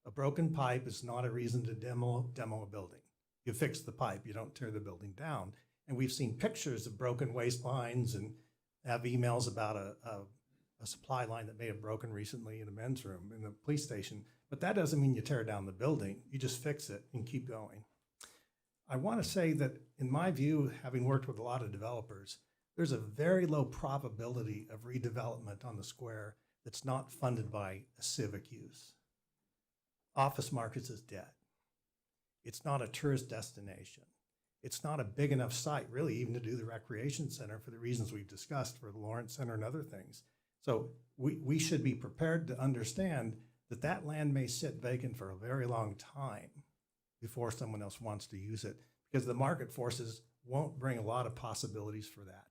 A broken pipe is not a reason to demo a building. You fix the pipe, you don't tear the building down. And we've seen pictures of broken waste lines and have emails about a supply line that may have broken recently in a men's room in the police station. But that doesn't mean you tear down the building. You just fix it and keep going. I want to say that in my view, having worked with a lot of developers, there's a very low probability of redevelopment on the square that's not funded by a civic use. Office markets is dead. It's not a tourist destination. It's not a big enough site, really, even to do the recreation center for the reasons we've discussed for the Lawrence Center and other things. So we should be prepared to understand that that land may sit vacant for a very long time before someone else wants to use it, because the market forces won't bring a lot of possibilities for that.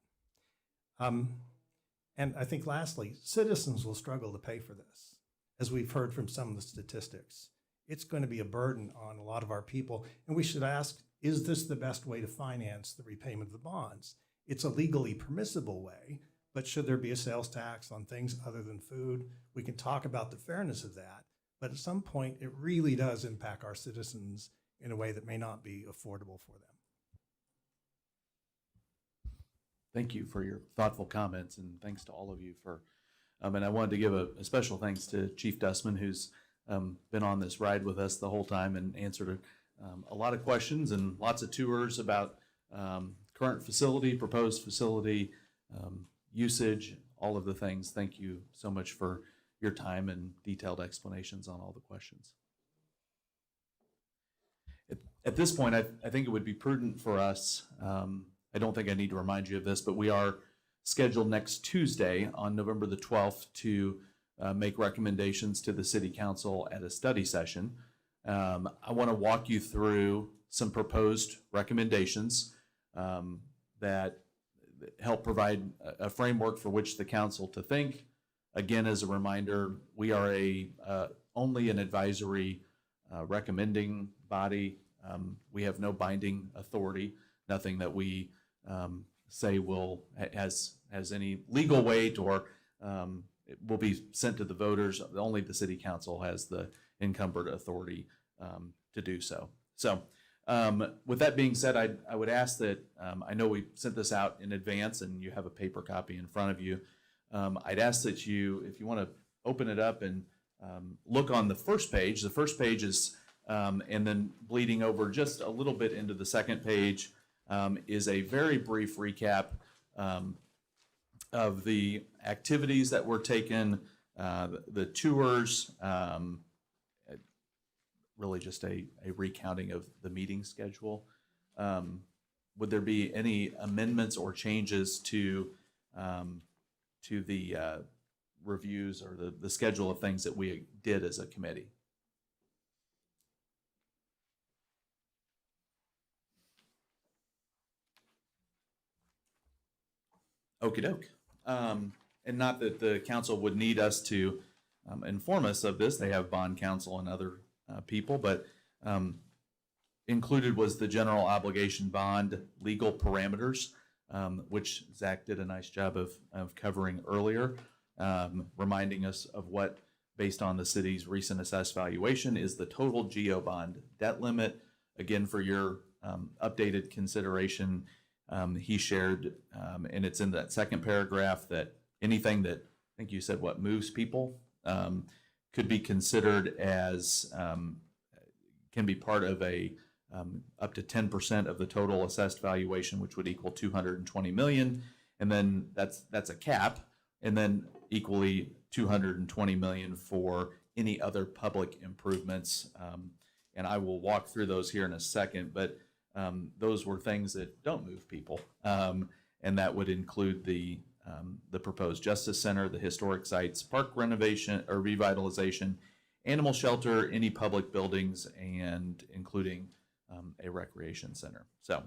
And I think lastly, citizens will struggle to pay for this, as we've heard from some of the statistics. It's going to be a burden on a lot of our people, and we should ask, is this the best way to finance the repayment of the bonds? It's a legally permissible way, but should there be a sales tax on things other than food? We can talk about the fairness of that, but at some point, it really does impact our citizens in a way that may not be affordable for them. Thank you for your thoughtful comments, and thanks to all of you for, and I wanted to give a special thanks to Chief Dustman, who's been on this ride with us the whole time and answered a lot of questions and lots of tours about current facility, proposed facility, usage, all of the things. Thank you so much for your time and detailed explanations on all the questions. At this point, I think it would be prudent for us, I don't think I need to remind you of this, but we are scheduled next Tuesday on November the 12th to make recommendations to the City Council at a study session. I want to walk you through some proposed recommendations that help provide a framework for which the council to think. Again, as a reminder, we are only an advisory recommending body. We have no binding authority, nothing that we say has any legal weight or it will be sent to the voters. Only the City Council has the encumbered authority to do so. So with that being said, I would ask that, I know we sent this out in advance and you have a paper copy in front of you. I'd ask that you, if you want to open it up and look on the first page is And then bleeding over just a little bit into the second page is a very brief recap of the activities that were taken, the tours, really just a recounting of the meeting schedule. Would there be any amendments or changes to the reviews or the schedule of things that we did as a committee? Okey doke. And not that the council would need us to inform us of this. They have bond counsel and other people, but included was the general obligation bond legal parameters, which Zach did a nice job of covering earlier, reminding us of what, based on the city's recent assessed valuation, is the total GO bond debt limit. Again, for your updated consideration, he shared, and it's in that second paragraph, that anything that, I think you said, what moves people, could be considered as, can be part of a up to 10% of the total assessed valuation, which would equal 220 million. And then that's a cap. And then equally 220 million for any other public improvements. And I will walk through those here in a second, but those were things that don't move people. And that would include the proposed Justice Center, the historic sites, park renovation or revitalization, animal shelter, any public buildings, and including a recreation center. So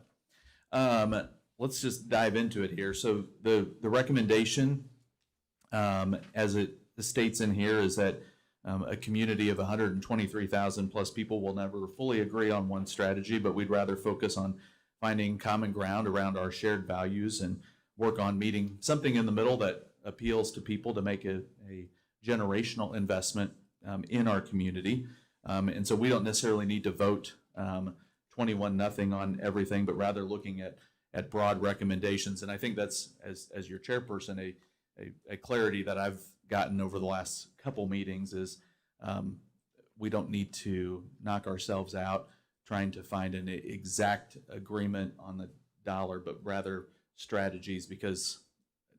let's just dive into it here. So the recommendation, as it states in here, is that a community of 123,000 plus people will never fully agree on one strategy, but we'd rather focus on finding common ground around our shared values and work on meeting something in the middle that appeals to people to make a generational investment in our community. And so we don't necessarily need to vote 21-0 on everything, but rather looking at broad recommendations. And I think that's, as your chairperson, a clarity that I've gotten over the last couple meetings is we don't need to knock ourselves out trying to find an exact agreement on the dollar, but rather strategies, because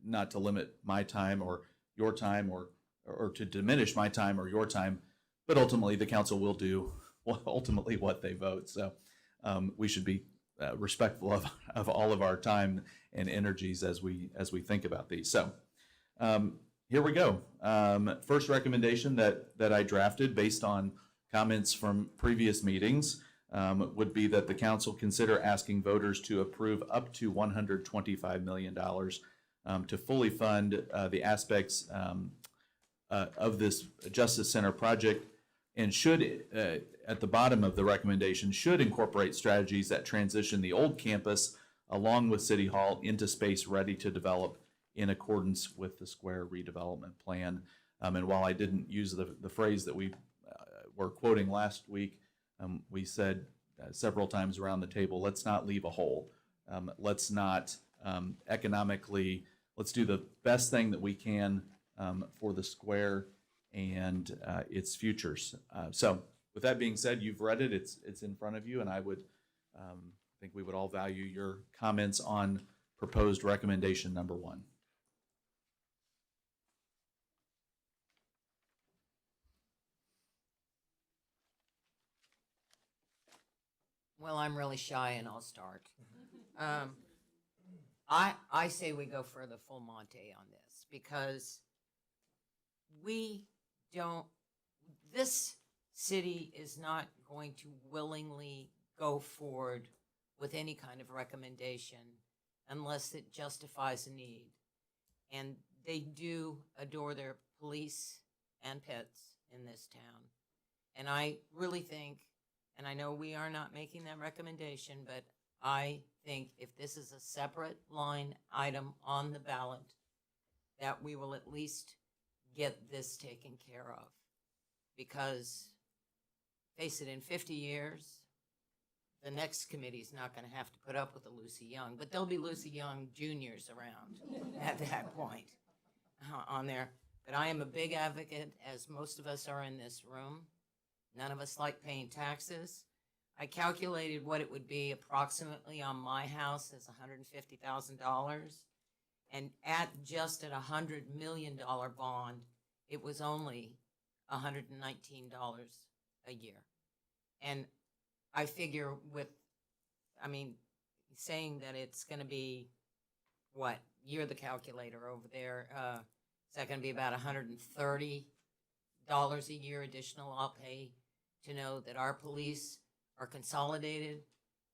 not to limit my time or your time or to diminish my time or your time, but ultimately the council will do ultimately what they vote. So we should be respectful of all of our time and energies as we think about these. So here we go. First recommendation that I drafted based on comments from previous meetings would be that the council consider asking voters to approve up to $125 million to fully fund the aspects of this Justice Center project, and should, at the bottom of the recommendation, should incorporate strategies that transition the old campus along with City Hall into space ready to develop in accordance with the square redevelopment plan. And while I didn't use the phrase that we were quoting last week, we said several times around the table, let's not leave a hole. Let's not economically, let's do the best thing that we can for the square and its futures. So with that being said, you've read it, it's in front of you, and I would think we would all value your comments on proposed recommendation number 1. Well, I'm really shy and I'll start. I say we go for the full Monte on this, because this city is not going to willingly go forward with any kind of recommendation unless it justifies a need. And they do adore their police and pets in this town. And I really think, and I know we are not making that recommendation, but I think if this is a separate line item on the ballot, that we will at least get this taken care of. Because, face it, in 50 years, the next committee's not going to have to put up with a Lucy Young, but there'll be Lucy Young juniors around at that point on there. But I am a big advocate, as most of us are in this room, None of us like paying taxes. I calculated what it would be approximately on my house as $150,000. And just at $100 million bond, it was only $119 a year. And I figure saying that it's gonna be, what, you're the calculator over there, is that gonna be about $130 a year additional I'll pay to know that our police are consolidated,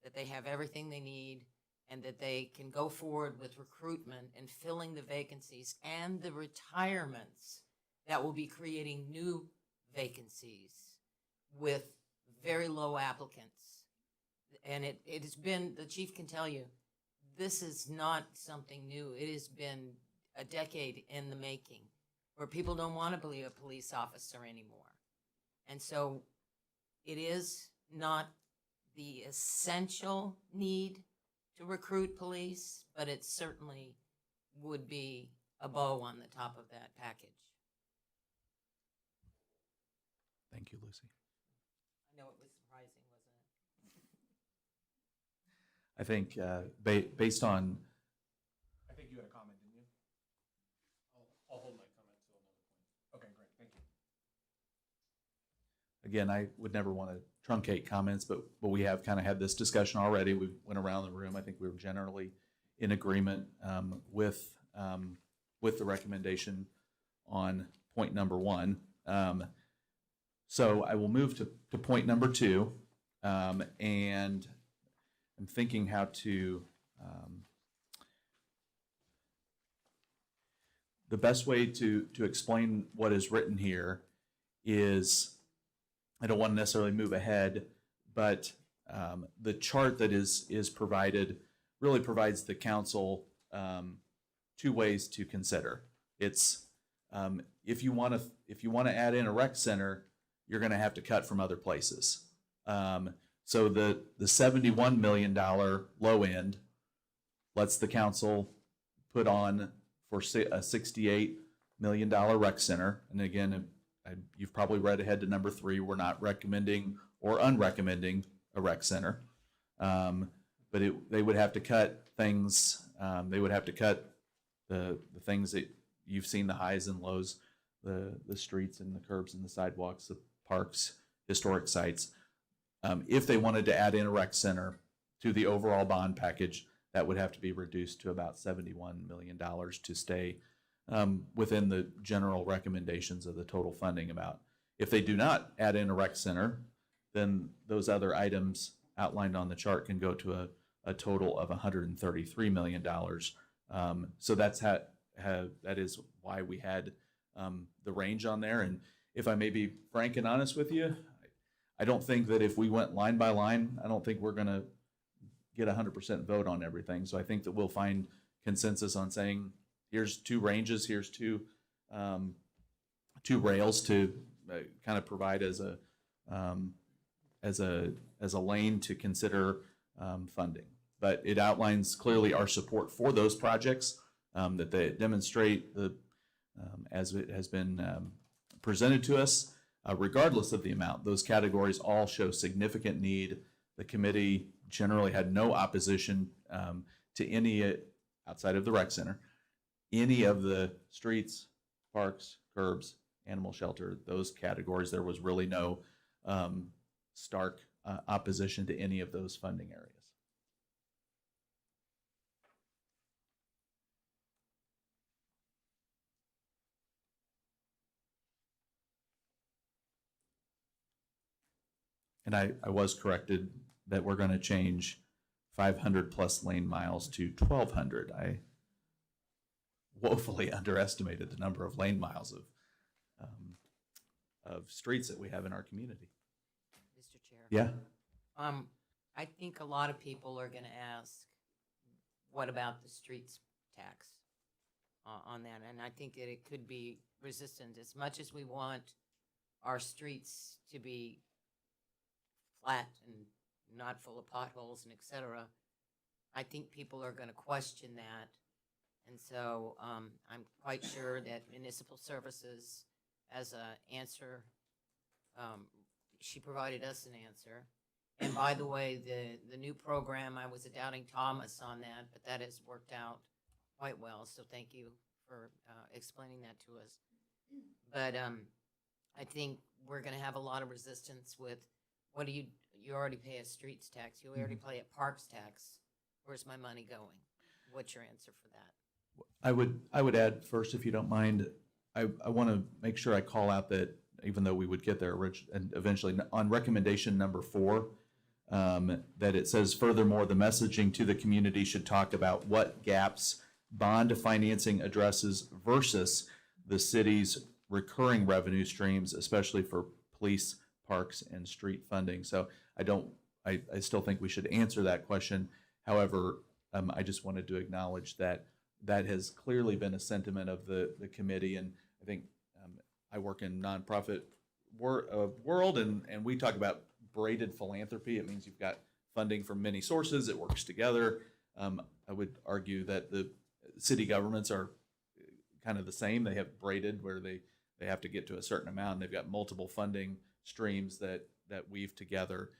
that they have everything they need, and that they can go forward with recruitment and filling the vacancies and the retirements that will be creating new vacancies with very low applicants. And it has been, the chief can tell you, this is not something new. It has been a decade in the making where people don't want to be a police officer anymore. And so it is not the essential need to recruit police, but it certainly would be a bow on the top of that package. Thank you, Lucy. I know it was surprising, wasn't it? I think based on, I think you had a comment, didn't you? I'll hold my comment till another point. Okay, great, thank you. again, I would never want to truncate comments, but we have kind of had this discussion already. We went around the room. I think we were generally in agreement with the recommendation on point number one. So I will move to point number two, and I'm thinking how to the best way to explain what is written here is, I don't want to necessarily move ahead, but the chart that is provided really provides the council two ways to consider. It's if you want to add in a rec center, you're going to have to cut from other places. So the $71 million low end lets the council put on for a $68 million rec center. And again, you've probably read ahead to number 3. We're not recommending or unrecommending a rec center. But they would have to cut things. They would have to cut the things that you've seen, the highs and lows, the streets and the curbs and the sidewalks, the parks, historic sites. If they wanted to add in a rec center to the overall bond package, that would have to be reduced to about $71 million to stay within the general recommendations of the total funding amount. If they do not add in a rec center, then those other items outlined on the chart can go to a total of $133 million. So that's that is why we had the range on there. And if I may be frank and honest with you, I don't think that if we went line by line, I don't think we're going to get 100% vote on everything. So I think that we'll find consensus on saying, here's 2 ranges, here's 2 rails to kind of provide as a lane to consider funding. But it outlines clearly our support for those projects, that they demonstrate as it has been presented to us, regardless of the amount. Those categories all show significant need. The committee generally had no opposition to any, outside of the rec center, any of the streets, parks, curbs, animal shelter, those categories. There was really no stark opposition to any of those funding areas. And I was corrected that we're going to change 500 plus lane miles to 1,200. I woefully underestimated the number of lane miles of streets that we have in our community. Mr. Chair. Yeah. I think a lot of people are going to ask, what about the streets tax on that? And I think that it could be resistant. As much as we want our streets to be flat and not full of potholes and et cetera, I think people are going to question that. And so I'm quite sure that municipal services, as a answer, she provided us an answer. And by the way, the new program, I was a doubting Thomas on that, but that has worked out quite well. So thank you for explaining that to us. But I think we're going to have a lot of resistance with you already pay a streets tax, you already pay a parks tax. Where's my money going? What's your answer for that? I would add first, if you don't mind, I want to make sure I call out that even though we would get there and eventually on recommendation number 4, that it says furthermore, the messaging to the community should talk about what gaps bond financing addresses versus the city's recurring revenue streams, especially for police, parks, and street funding. So I still think we should answer that question. However, I just wanted to acknowledge that has clearly been a sentiment of the committee. And I think I work in nonprofit world, and we talk about braided philanthropy. It means you've got funding from many sources. It works together. I would argue that the city governments are kind of the same. They have braided where they have to get to a certain amount. And they've got multiple funding streams that weave together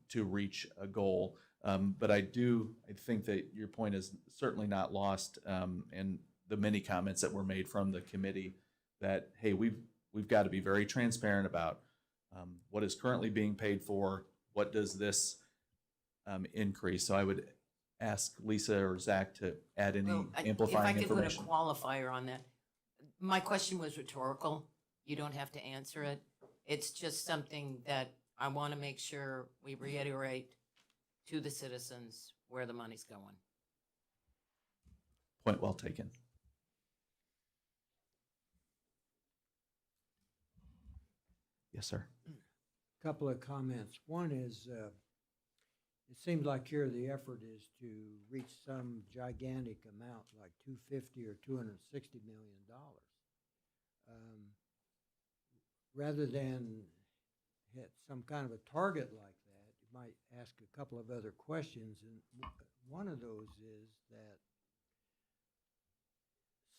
to reach a goal. But I think that your point is certainly not lost in the many comments that were made from the committee that, hey, we've got to be very transparent about what is currently being paid for, what does this increase. So I would ask Lisa or Zach to add any amplifying information. If I could put a qualifier on that. My question was rhetorical. You don't have to answer it. It's just something that I want to make sure we reiterate to the citizens where the money's going. Point well taken. Yes, sir. Couple of comments. One is, it seems like here the effort is to reach some gigantic amount, like $250 or $260 million. Rather than hit some kind of a target like that, you might ask a couple of other questions. And one of those is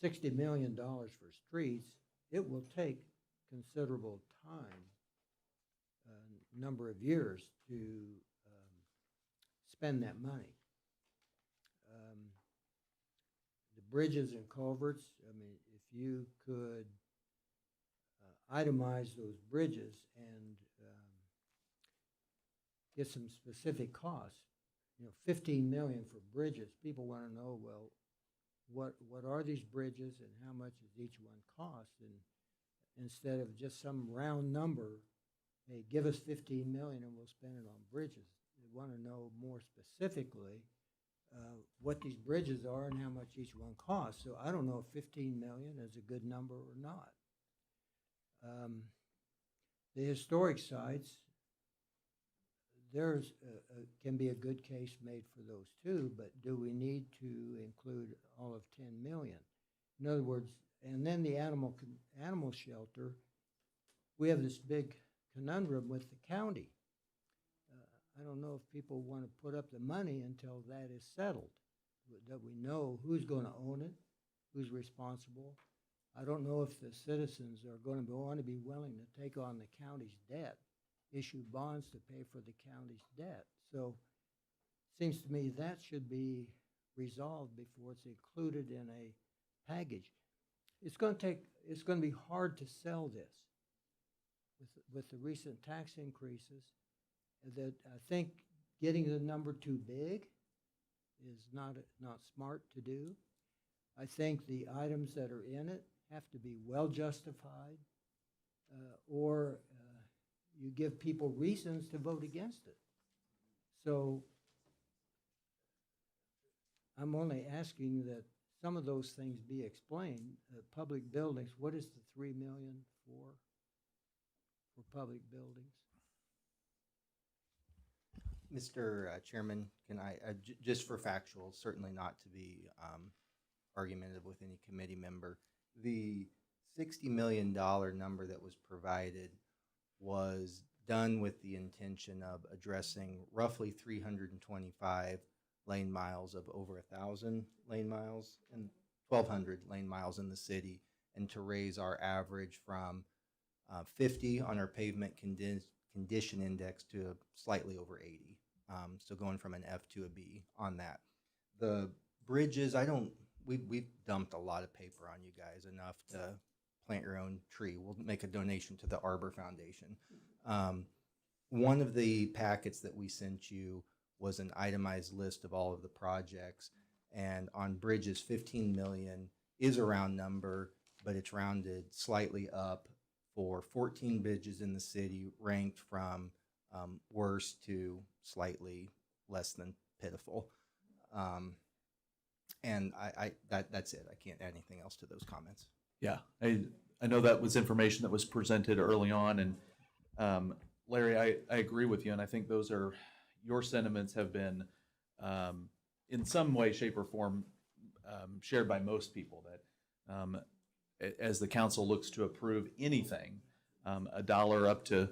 that $60 million for streets, it will take considerable time, number of years to spend that money. The bridges and culverts, I mean, if you could itemize those bridges and get some specific costs, 15 million for bridges, people want to know, well, what are these bridges and how much does each one cost? And instead of just some round number, hey, give us 15 million and we'll spend it on bridges. They want to know more specifically what these bridges are and how much each one costs. So I don't know if 15 million is a good number or not. The historic sites, there's can be a good case made for those too, but do we need to include all of 10 million? In other words, and then the animal shelter, we have this big conundrum with the county. I don't know if people want to put up the money until that is settled, that we know who's going to own it, who's responsible. I don't know if the citizens are going to want to be willing to take on the county's debt, issue bonds to pay for the county's debt. So it seems to me that should be resolved before it's included in a package. It's going to be hard to sell this with the recent tax increases. That I think getting the number too big is not smart to do. I think the items that are in it have to be well justified, or you give people reasons to vote against it. So I'm only asking that some of those things be explained. Public buildings, what is the 3 million for public buildings? Mr. Chairman, can I, just for factual, certainly not to be argumentative with any committee member, the $60 million number that was provided was done with the intention of addressing roughly 325 lane miles of over 1,000 lane miles and 1,200 lane miles in the city, and to raise our average from 50 on our pavement condition index to slightly over 80. So going from an F to a B on that. The bridges, we've dumped a lot of paper on you guys, enough to plant your own tree. We'll make a donation to the Arbor Foundation. One of the packets that we sent you was an itemized list of all of the projects. And on bridges, 15 million is a round number, but it's rounded slightly up for 14 bridges in the city, ranked from worst to slightly less than pitiful. And that's it. I can't add anything else to those comments. Yeah, I know that was information that was presented early on, and Larry, I agree with you, and I think those are, your sentiments have been in some way, shape, or form shared by most people, that as the council looks to approve anything, a dollar up to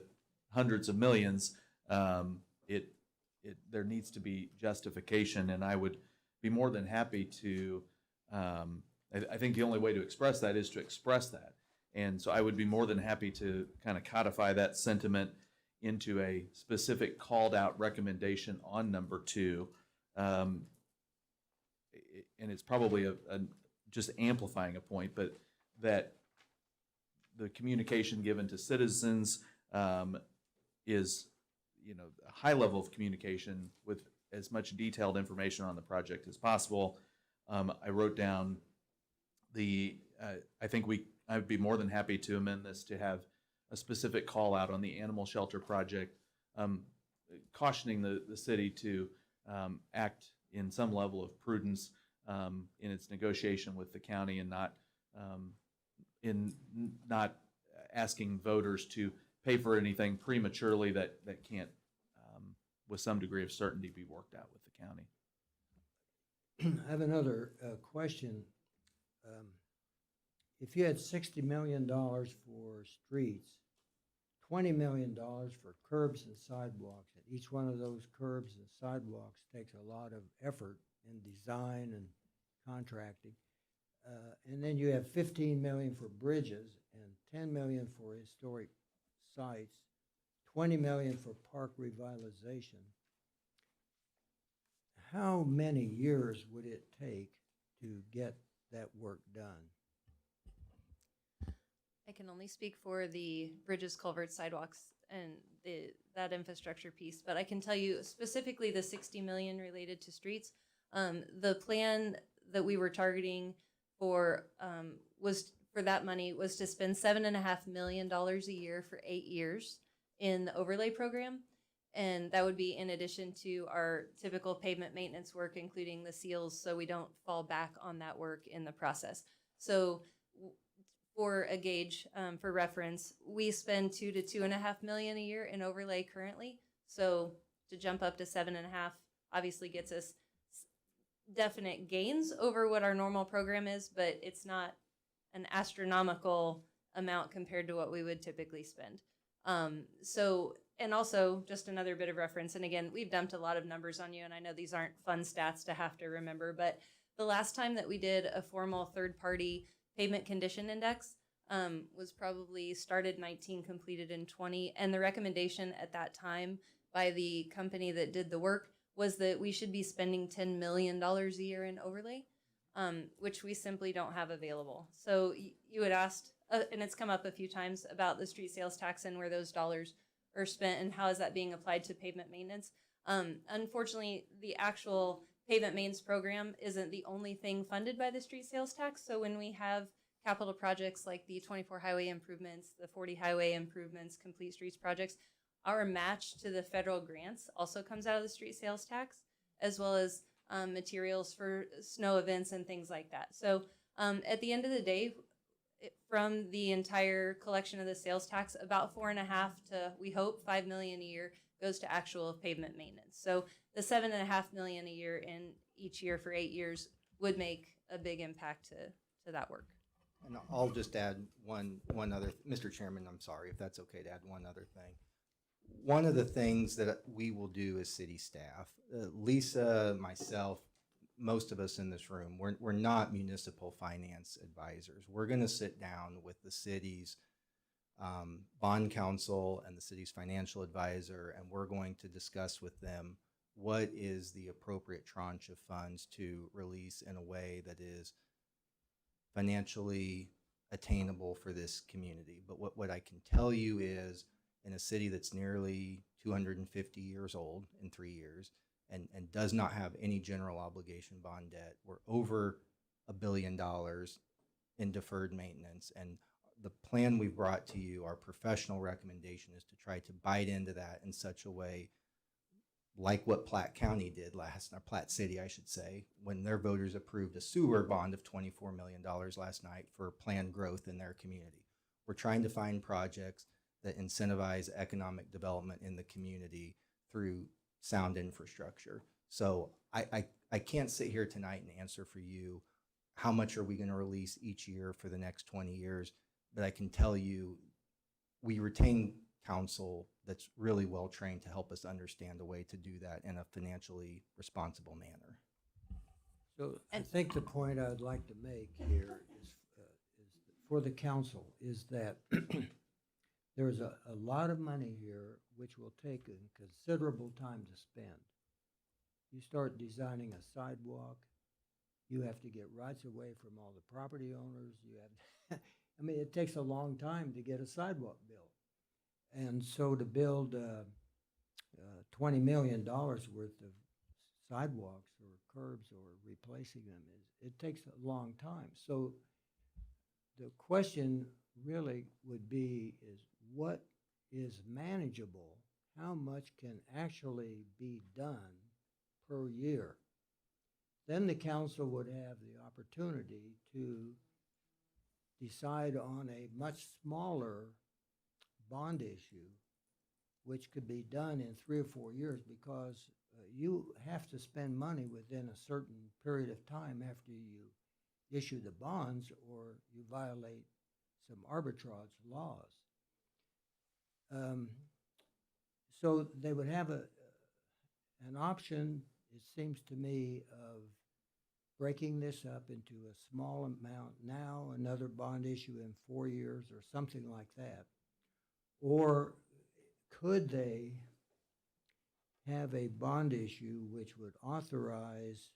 hundreds of millions, there needs to be justification, and I would be more than happy to, I think the only way to express that is to express that. And so I would be more than happy to kind of codify that sentiment into a specific called out recommendation on number 2. And it's probably just amplifying a point, but that the communication given to citizens is, a high level of communication with as much detailed information on the project as possible. I wrote down I think I'd be more than happy to amend this to have a specific call out on the animal shelter project, cautioning the city to act in some level of prudence in its negotiation with the county, and not asking voters to pay for anything prematurely that can't, with some degree of certainty, be worked out with the county. I have another question. If you had $60 million for streets, $20 million for curbs and sidewalks, and each one of those curbs and sidewalks takes a lot of effort in design and contracting, and then you have $15 million for bridges and $10 million for historic sites, $20 million for park revitalization. How many years would it take to get that work done? I can only speak for the bridges, culverts, sidewalks, and that infrastructure piece, but I can tell you specifically the 60 million related to streets. The plan that we were targeting for that money was to spend $7.5 million a year for 8 years in the overlay program. And that would be in addition to our typical pavement maintenance work, including the seals, so we don't fall back on that work in the process. So for a gauge, for reference, we spend $2 to $2.5 million a year in overlay currently. So to jump up to 7.5 obviously gets us definite gains over what our normal program is, but it's not an astronomical amount compared to what we would typically spend. And also just another bit of reference, and again, we've dumped a lot of numbers on you, and I know these aren't fun stats to have to remember, but the last time that we did a formal third-party pavement condition index was probably started 19, completed in 20, and the recommendation at that time by the company that did the work was that we should be spending $10 million a year in overlay, which we simply don't have available. So you had asked, and it's come up a few times, about the street sales tax and where those dollars are spent and how is that being applied to pavement maintenance. Unfortunately, the actual pavement maintenance program isn't the only thing funded by the street sales tax. So when we have capital projects like the 24 highway improvements, the 40 highway improvements, complete streets projects, our match to the federal grants also comes out of the street sales tax, as well as materials for snow events and things like that. So at the end of the day, from the entire collection of the sales tax, about 4.5 to, we hope, 5 million a year goes to actual pavement maintenance. So the 7.5 million a year in each year for 8 years would make a big impact to that work. And I'll just add one other, Mr. Chairman, I'm sorry if that's okay to add one other thing. One of the things that we will do as city staff, Lisa, myself, most of us in this room, we're not municipal finance advisors. We're going to sit down with the city's bond counsel and the city's financial advisor, and we're going to discuss with them what is the appropriate tranche of funds to release in a way that is financially attainable for this community. But what I can tell you is, in a city that's nearly 250 years old in 3 years and does not have any general obligation bond debt, we're over $1 billion in deferred maintenance. And the plan we brought to you, our professional recommendation, is to try to bite into that in such a way like what Platte County did or Platte City, I should say, when their voters approved a sewer bond of $24 million last night for planned growth in their community. We're trying to find projects that incentivize economic development in the community through sound infrastructure. So I can't sit here tonight and answer for you how much are we going to release each year for the next 20 years, but I can tell you we retain counsel that's really well trained to help us understand a way to do that in a financially responsible manner. So I think the point I'd like to make here is for the council is that there's a lot of money here which will take a considerable time to spend. You start designing a sidewalk, you have to get rights of way from all the property owners. You have, I mean, it takes a long time to get a sidewalk built. And so to build $20 million worth of sidewalks or curbs or replacing them, it takes a long time. So the question really would be is what is manageable? How much can actually be done per year? Then the council would have the opportunity to decide on a much smaller bond issue, which could be done in 3 or 4 years, because you have to spend money within a certain period of time after you issue the bonds, or you violate some arbitrage laws. So they would have an option, it seems to me, of breaking this up into a small amount now, another bond issue in 4 years or something like that. Or could they have a bond issue which would authorize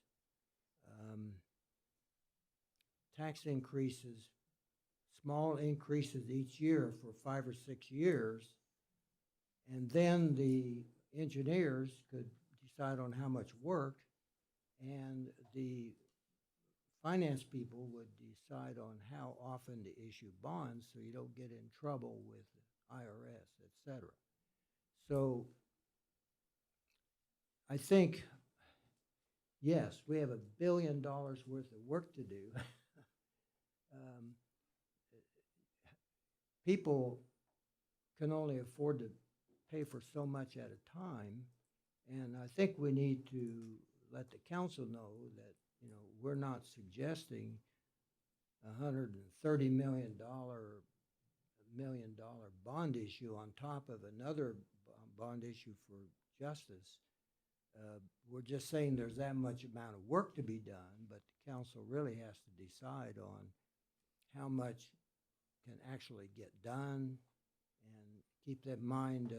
tax increases, small increases each year for 5 or 6 years, and then the engineers could decide on how much work, and the finance people would decide on how often to issue bonds so you don't get in trouble with IRS, et cetera. So I think, yes, we have $1 billion worth of work to do. People can only afford to pay for so much at a time, and I think we need to let the council know that, you know, we're not suggesting $130 million bond issue on top of another bond issue for justice. We're just saying there's that much amount of work to be done, but the council really has to decide on how much can actually get done, and keep that in mind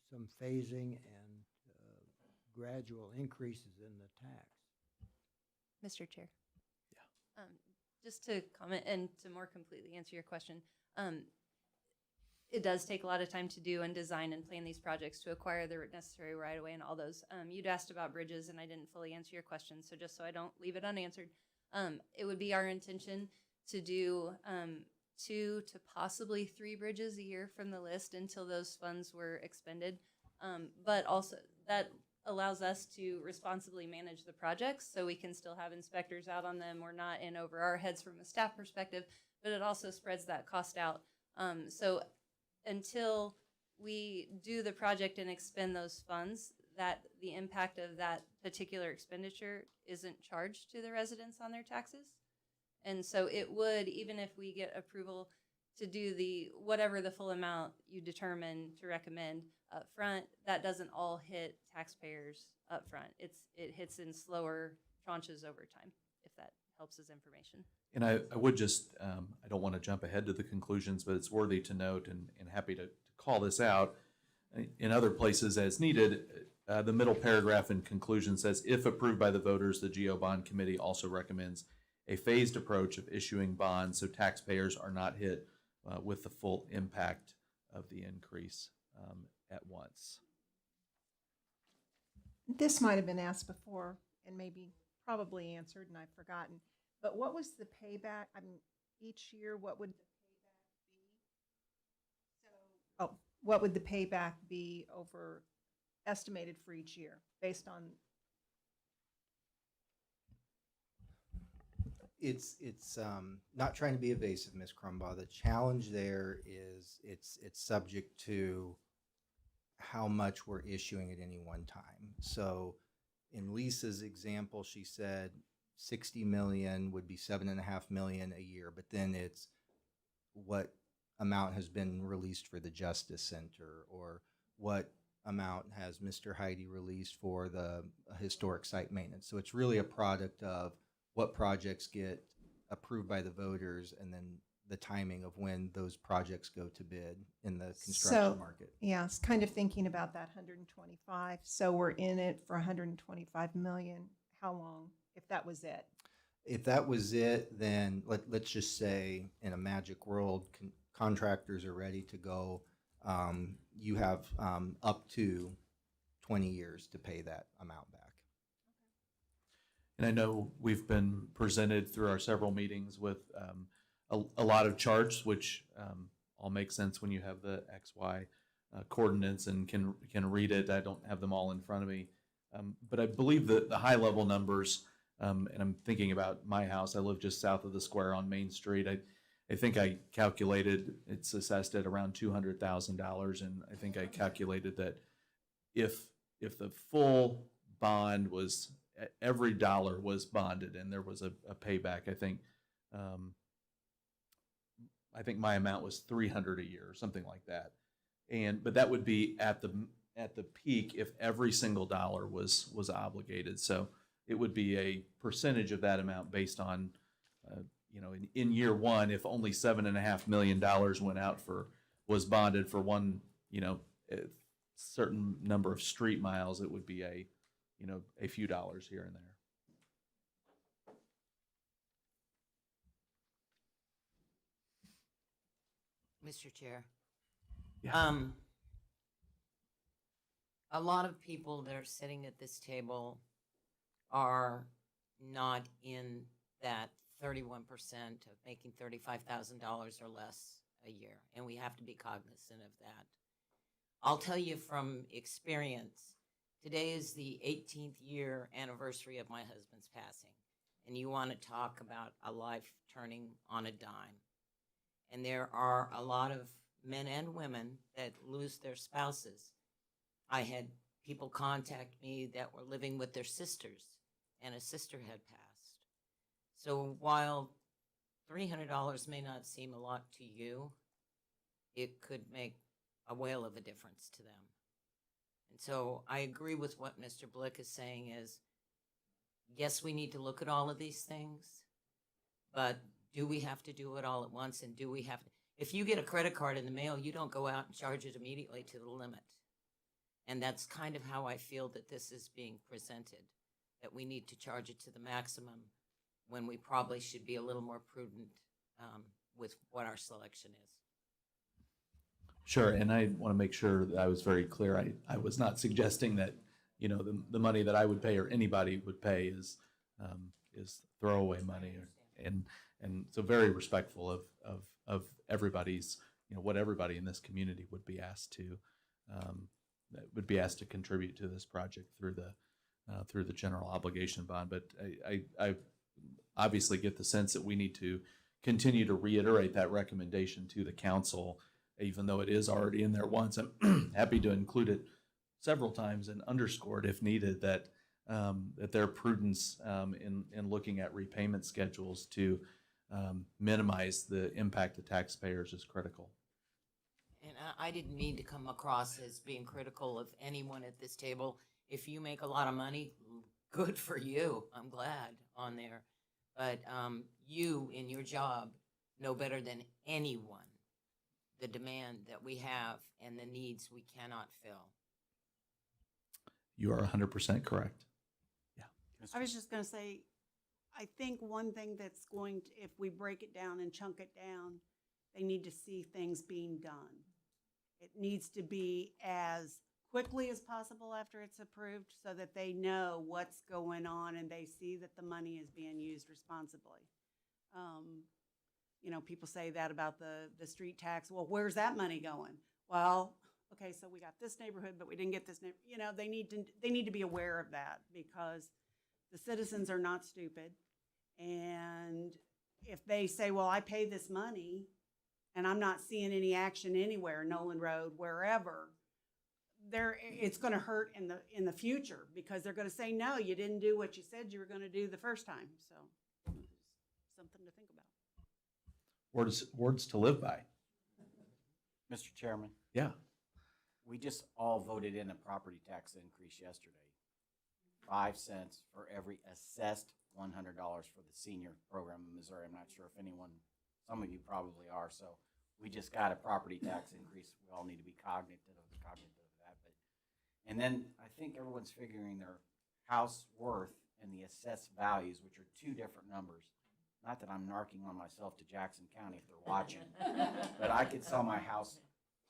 some phasing and gradual increases in the tax. Mr. Chair. Yeah. Just to comment and to more completely answer your question, it does take a lot of time to do and design and plan these projects to acquire the necessary right-of-way and all those. You'd asked about bridges, and I didn't fully answer your question, so just so I don't leave it unanswered, it would be our intention to do 2 to possibly 3 bridges a year from the list until those funds were expended. But also that allows us to responsibly manage the projects, so we can still have inspectors out on them. We're not in over our heads from a staff perspective, but it also spreads that cost out. So until we do the project and expend those funds, that the impact of that particular expenditure isn't charged to the residents on their taxes. And so it would, even if we get approval to do the, whatever the full amount you determine to recommend up front, that doesn't all hit taxpayers up front. It hits in slower tranches over time, if that helps as information. And I would just, I don't want to jump ahead to the conclusions, but it's worthy to note and happy to call this out. In other places as needed, the middle paragraph in conclusion says, if approved by the voters, the GO Bond Committee also recommends a phased approach of issuing bonds so taxpayers are not hit with the full impact of the increase at once. This might have been asked before and probably answered and I've forgotten. But what was the payback? I mean, each year, what would the payback be? What would the payback be over estimated for each year based on? It's not trying to be evasive, Ms. Crumbaugh. The challenge there is it's subject to how much we're issuing at any one time. So in Lisa's example, she said 60 million would be 7.5 million a year, but then it's what amount has been released for the Justice Center, or what amount has Mr. Heidi released for the historic site maintenance. So it's really a product of what projects get approved by the voters and then the timing of when those projects go to bid in the construction market. Yeah, it's kind of thinking about that 125. So we're in it for 125 million. How long, if that was it? If that was it, then let's just say in a magic world, contractors are ready to go. You have up to 20 years to pay that amount back. And I know we've been presented through our several meetings with a lot of charts, which all make sense when you have the XY coordinates and can read it. I don't have them all in front of me. But I believe that the high level numbers, and I'm thinking about my house, I live just south of the square on Main Street. I think I calculated it's assessed at around $200,000, and I think I calculated that if the full bond was, every dollar was bonded and there was a payback, I think my amount was $300 a year or something like that. But that would be at the peak if every single dollar was obligated. So it would be a percentage of that amount based on, in year one, if only $7.5 million went out was bonded for one, a certain number of street miles, it would be a few dollars here and there. Mr. Chair. Yeah. A lot of people that are sitting at this table are not in that 31% of making $35,000 or less a year, and we have to be cognizant of that. I'll tell you from experience, today is the 18th year anniversary of my husband's passing, and you want to talk about a life turning on a dime. And there are a lot of men and women that lose their spouses. I had people contact me that were living with their sisters, and a sister had passed. So while $300 may not seem a lot to you, it could make a whale of a difference to them. And so I agree with what Mr. Blick is saying is, yes, we need to look at all of these things, but do we have to do it all at once? And do we have to, if you get a credit card in the mail, you don't go out and charge it immediately to the limit. And that's kind of how I feel that this is being presented, that we need to charge it to the maximum when we probably should be a little more prudent with what our selection is. Sure, and I want to make sure that I was very clear. I was not suggesting that, the money that I would pay or anybody would pay is throwaway money, and so very respectful of everybody's, what everybody in this community would be asked to contribute to this project through the general obligation bond. But I obviously get the sense that we need to continue to reiterate that recommendation to the council, even though it is already in there once. I'm happy to include it several times and underscore it if needed, that their prudence in looking at repayment schedules to minimize the impact to taxpayers is critical. And I didn't mean to come across as being critical of anyone at this table. If you make a lot of money, good for you. I'm glad on there. but you in your job know better than anyone the demand that we have and the needs we cannot fill. You are 100% correct. I was just gonna say, I think one thing that's going to, if we break it down and chunk it down, they need to see things being done. It needs to be as quickly as possible after it's approved so that they know what's going on and they see that the money is being used responsibly. You know, people say that about the street tax. Well, where's that money going? Well, okay, so we got this neighborhood, but we didn't get this neighborhood. You know, they need to be aware of that because the citizens are not stupid. And if they say, well, I pay this money and I'm not seeing any action anywhere, Nolan Road, wherever, it's going to hurt in the future because they're going to say, no, you didn't do what you said you were going to do the first time. So something to think about. Words to live by. Mr. Chairman, Yeah. we just all voted in a property tax increase yesterday. 5 cents for every assessed $100 for the senior program in Missouri. I'm not sure if some of you probably are. So we just got a property tax increase. We all need to be cognizant of that. And then I think everyone's figuring their house worth and the assessed values, which are two different numbers. Not that I'm narking on myself to Jackson County if they're watching, but I could sell my house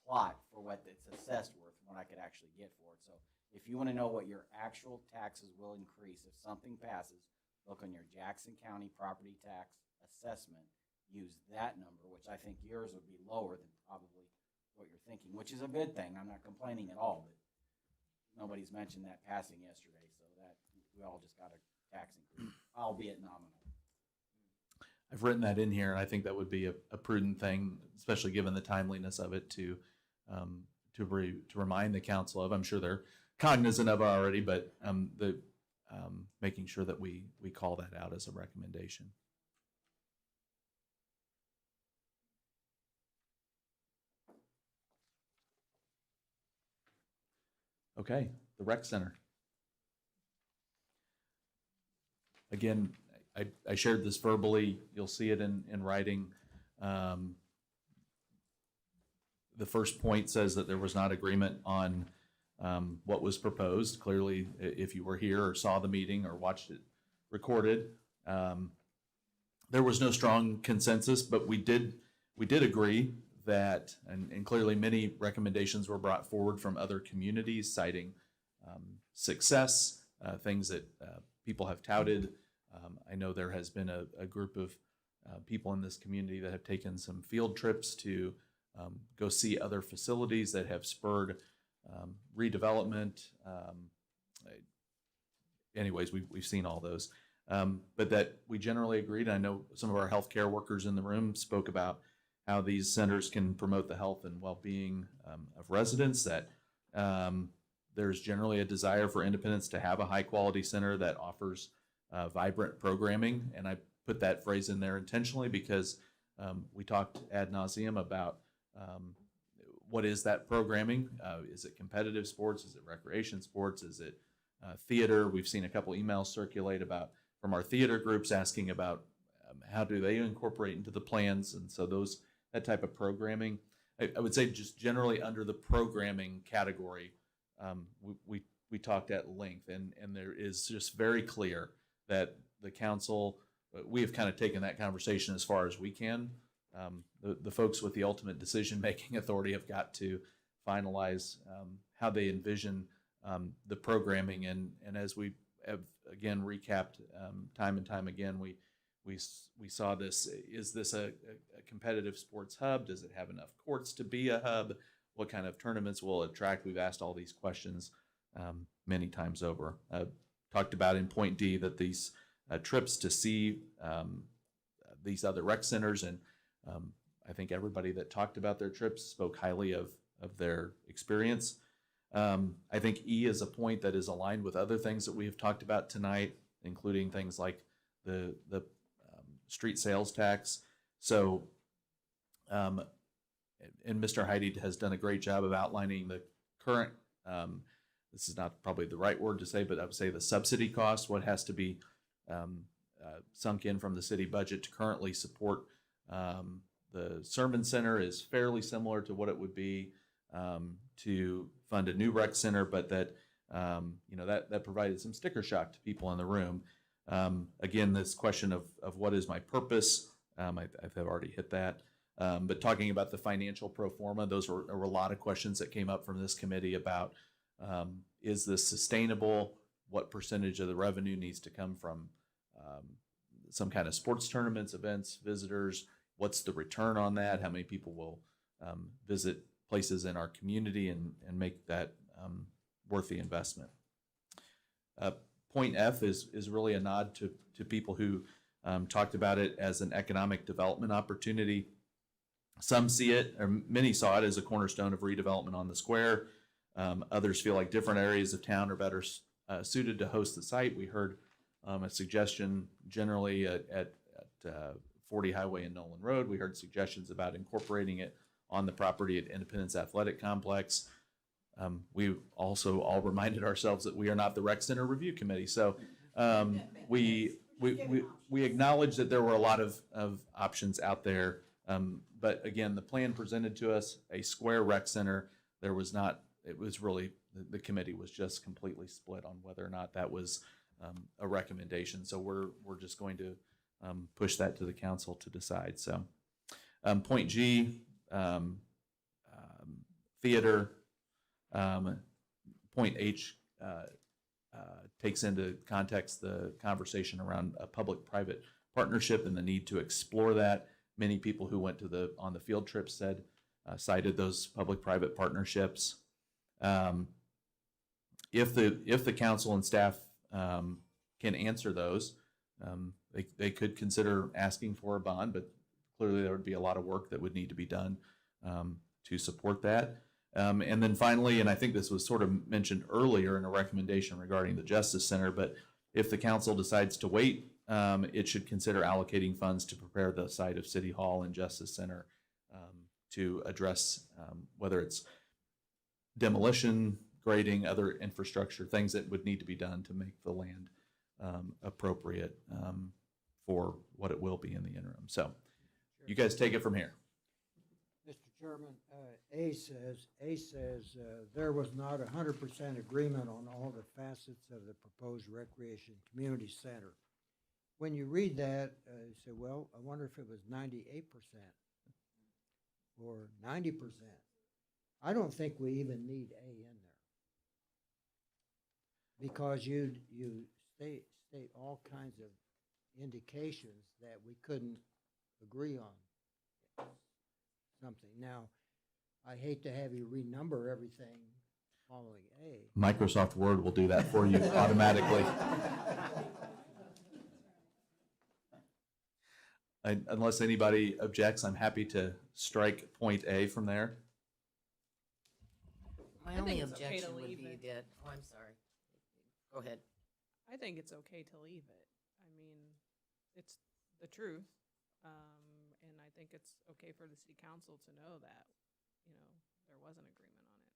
plot for what it's assessed worth and what I could actually get for it. So if you want to know what your actual taxes will increase if something passes, look on your Jackson County property tax assessment. Use that number, which I think yours would be lower than probably what you're thinking, which is a good thing. I'm not complaining at all, but nobody's mentioned that passing yesterday, so that we all just got a tax increase, albeit nominal. I've written that in here, and I think that would be a prudent thing, especially given the timeliness of it, to remind the council of. I'm sure they're cognizant of it already, but making sure that we call that out as a recommendation. Okay, the rec center. Again, I shared this verbally. You'll see it in writing. The first point says that there was not agreement on what was proposed. Clearly, if you were here or saw the meeting or watched it recorded, there was no strong consensus, but we did agree that, and clearly many recommendations were brought forward from other communities citing success, things that people have touted. I know there has been a group of people in this community that have taken some field trips to go see other facilities that have spurred redevelopment. Anyways, we've seen all those. But that we generally agreed. I know some of our healthcare workers in the room spoke about how these centers can promote the health and well-being of residents, that there's generally a desire for Independence to have a high-quality center that offers vibrant programming. And I put that phrase in there intentionally because we talked ad nauseum about what is that programming? Is it competitive sports? Is it recreation sports? Is it theater? We've seen a couple emails circulate from our theater groups asking about how do they incorporate into the plans. And so that type of programming, I would say just generally under the programming category, we talked at length, and there is just very clear that the council, we have kind of taken that conversation as far as we can. The folks with the ultimate decision-making authority have got to finalize how they envision the programming. And as we have, again, recapped time and time again, we saw this. Is this a competitive sports hub? Does it have enough courts to be a hub? What kind of tournaments will it attract? We've asked all these questions many times over. Talked about in point D that these trips to see these other rec centers, and I think everybody that talked about their trips spoke highly of their experience. I think E is a point that is aligned with other things that we have talked about tonight, including things like the street sales tax. So, and Mr. Heide has done a great job of outlining the current, this is not probably the right word to say, but I would say the subsidy cost, what has to be sunk in from the city budget to currently support the Sermon Center is fairly similar to what it would be to fund a new rec center, but that that provided some sticker shock to people in the room. Again, this question of what is my purpose, I've already hit that. But talking about the financial pro forma, there were a lot of questions that came up from this committee about is this sustainable? What percentage of the revenue needs to come from some kind of sports tournaments, events, visitors? What's the return on that? How many people will visit places in our community and make that worth the investment? Point F is really a nod to people who talked about it as an economic development opportunity. Some see it, or many saw it, as a cornerstone of redevelopment on the square. Others feel like different areas of town are better suited to host the site. We heard a suggestion generally at 40 Highway and Nolan Road. We heard suggestions about incorporating it on the property at Independence Athletic Complex. We also all reminded ourselves that we are not the Rec Center Review Committee. So we acknowledge that there were a lot of options out there. But again, the plan presented to us, a square rec center, there was not, it was really, the committee was just completely split on whether or not that was a recommendation. So we're just going to push that to the council to decide. So point G, theater. Point H takes into context the conversation around a public-private partnership and the need to explore that. Many people who went on the field trip cited those public-private partnerships. If the council and staff can answer those, they could consider asking for a bond, but clearly there would be a lot of work that would need to be done to support that. And then finally, and I think this was sort of mentioned earlier in a recommendation regarding the Justice Center, but if the council decides to wait, it should consider allocating funds to prepare the site of City Hall and Justice Center to address whether it's demolition, grading, other infrastructure, things that would need to be done to make the land appropriate for what it will be in the interim. So you guys take it from here. Mr. Chairman, A says there was not 100% agreement on all the facets of the proposed recreation community center. When you read that, you say, well, I wonder if it was 98% or 90%. I don't think we even need A in there, because you state all kinds of indications that we couldn't agree on something. Now, I hate to have you renumber everything following A. Microsoft Word will do that for you automatically. Unless anybody objects, I'm happy to strike point A from there. My I only think it's okay to objection would leave be it. that, oh, I'm sorry. Go ahead. I think it's okay to leave it. I mean, it's the truth. And I think it's okay for the city council to know that, there was an agreement on it.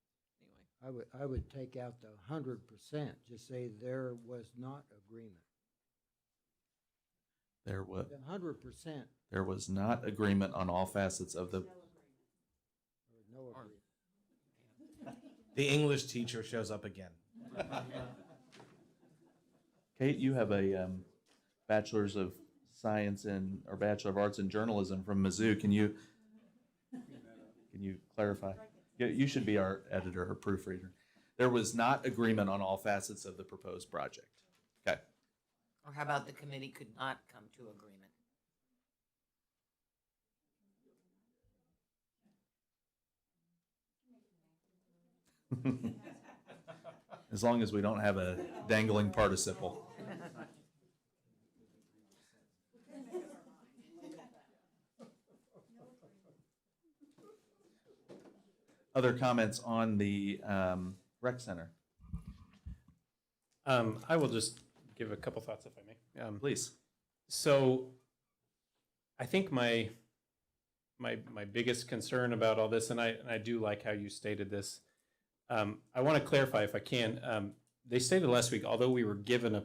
Anyway. I would take out the 100%, just say there was not agreement. There was. The 100%, There was not agreement on all facets of the. there was no agreement. The English teacher shows up again. Kate, you have a bachelor's of science or bachelor of arts in journalism from Mizzou. Can you clarify? You should be our editor or proofreader. There was not agreement on all facets of the proposed project. Okay. Or how about the committee could not come to agreement? As long as we don't have a dangling participle. Other comments on the rec center? I will just give a couple thoughts if I may. Please. So I think my biggest concern about all this, and I do like how you stated this, I want to clarify if I can. They stated last week, although we were given a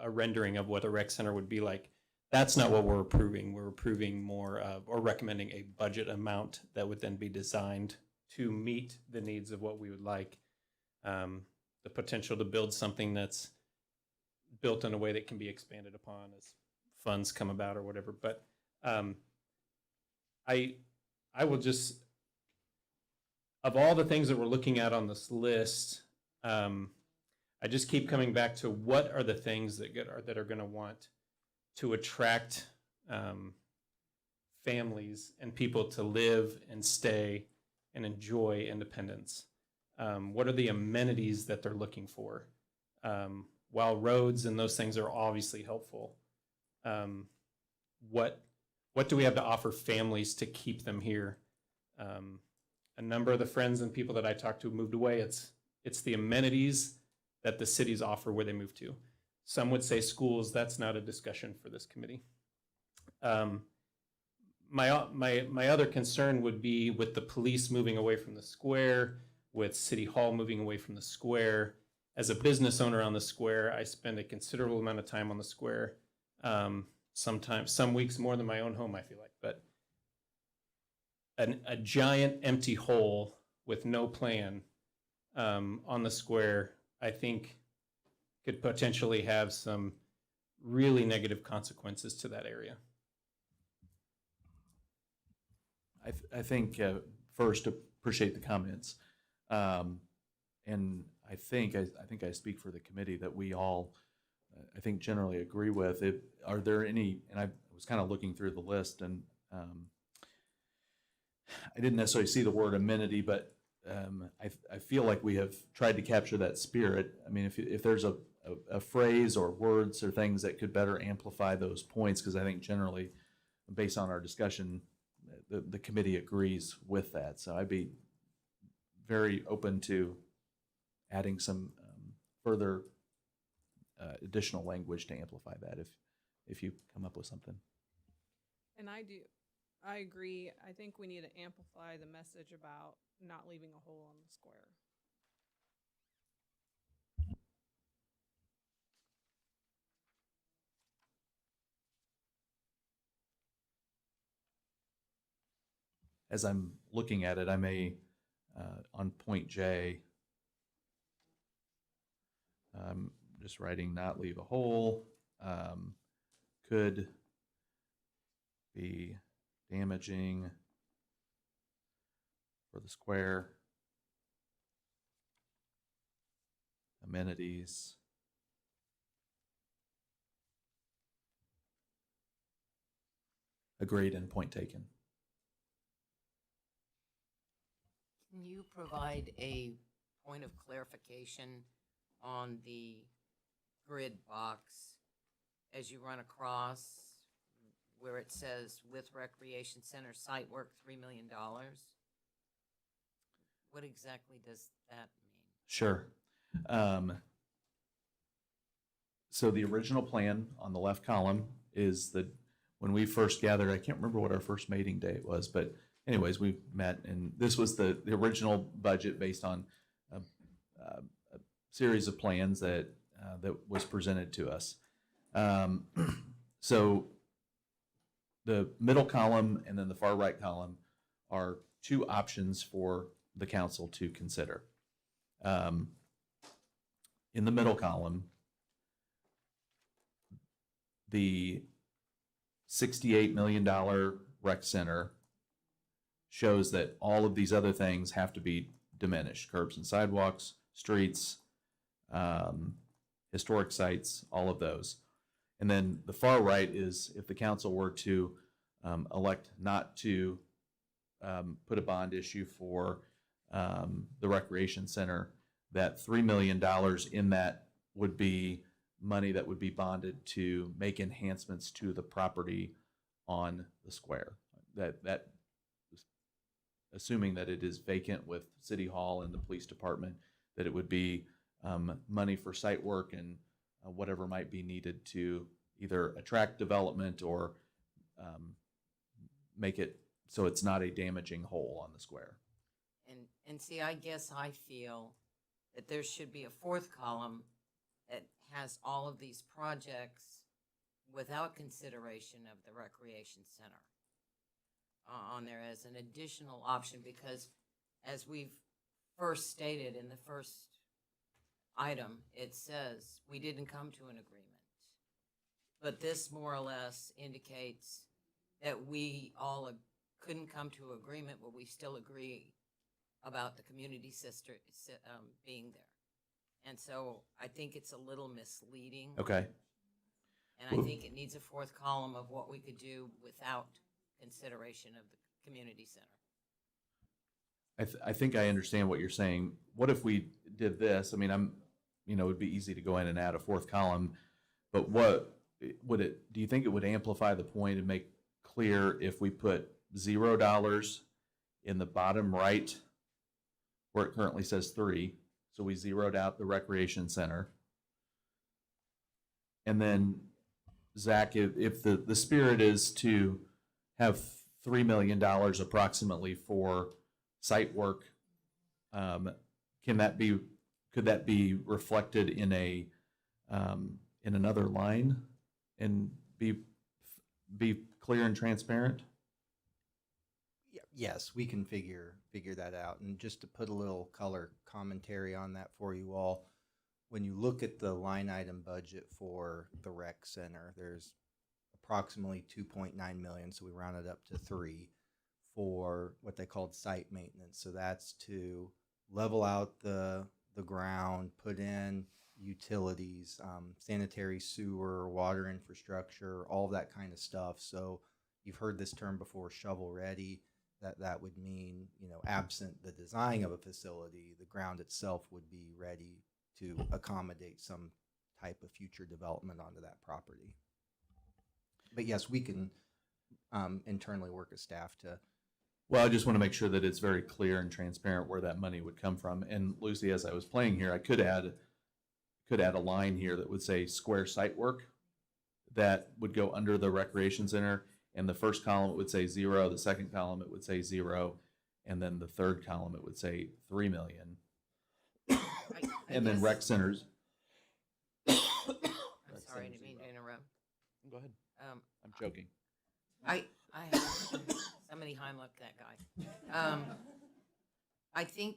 a rendering of what a rec center would be like. That's not what we're approving. We're approving more of, or recommending a budget amount that would then be designed to meet the needs of what we would like. The potential to build something that's built in a way that can be expanded upon as funds come about or whatever. But I will just, of all the things that we're looking at on this list, I just keep coming back to what are the things that are going to want to attract families and people to live and stay and enjoy independence. What are the amenities that they're looking for? While roads and those things are obviously helpful, what do we have to offer families to keep them here? A number of the friends and people that I talked to moved away. It's the amenities that the cities offer where they move to. Some would say schools. That's not a discussion for this committee. My other concern would be with the police moving away from the square, with City Hall moving away from the square. As a business owner on the square, I spend a considerable amount of time on the square. Sometimes, some weeks more than my own home, I feel like. But a giant empty hole with no plan on the square, I think, could potentially have some really negative consequences to that area. I think first appreciate the comments, and I think I speak for the committee that we all I think generally agree with it. Are there any? And I was kind of looking through the list, and I didn't necessarily see the word amenity, but I feel like we have tried to capture that spirit. I mean, if there's a phrase or words or things that could better amplify those points, because I think generally, based on our discussion, the committee agrees with that. So I'd be very open to adding some further additional language to amplify that if you come up with something. And I agree. I think we need to amplify the message about not leaving a hole on the square. As I'm looking at it, I may, on point J, just writing not leave a hole, could be damaging for the square, amenities, agreed and point taken. Can you provide a point of clarification on the grid box as you run across where it says with recreation center site work $3 million? What exactly does that mean? Sure. So the original plan on the left column is that when we first gathered, I can't remember what our first meeting date was, but anyways, we met, and this was the original budget based on a series of plans that was presented to us. So the middle column and then the far right column are two options for the council to consider. In the middle column, the $68 million rec center shows that all of these other things have to be diminished: curbs and sidewalks, streets, historic sites, all of those. And then the far right is if the council were to elect not to put a bond issue for the recreation center, that $3 million in that would be money that would be bonded to make enhancements to the property on the square. That assuming that it is vacant with City Hall and the police department, that it would be money for site work and whatever might be needed to either attract development or make it so it's not a damaging hole on the square. And see, I guess I feel that there should be a fourth column that has all of these projects without consideration of the recreation center on there as an additional option, because as we've first stated in the first item, it says we didn't come to an agreement. But this more or less indicates that we all couldn't come to agreement, but we still agree about the community sister being there. And so I think it's a little misleading. Okay. And I think it needs a fourth column of what we could do without consideration of the community center. I think I understand what you're saying. What if we did this? I mean, it would be easy to go in and add a fourth column, but what would it, do you think it would amplify the point and make clear if we put $0 in the bottom right where it currently says 3? So we zeroed out the recreation center. And then, Zach, if the spirit is to have $3 million approximately for site work, could that be reflected in in another line and be clear and transparent? Yes, we can figure that out. And just to put a little color commentary on that for you all, when you look at the line item budget for the rec center, there's approximately 2.9 million, so we rounded up to 3 for what they called site maintenance. So that's to level out the ground, put in utilities, sanitary sewer, water infrastructure, all that kind of stuff. So you've heard this term before, shovel ready. That would mean, absent the design of a facility, the ground itself would be ready to accommodate some type of future development onto that property. But yes, we can internally work as staff to. Well, I just want to make sure that it's very clear and transparent where that money would come from. And Lucy, as I was playing here, I could add a line here that would say square site work that would go under the recreation center. And the first column, it would say 0. The second column, it would say 0. And then the third column, it would say 3 million. And then rec centers. I'm sorry, I didn't mean to interrupt. Go ahead. I'm joking. I somebody Heimlich that guy. I think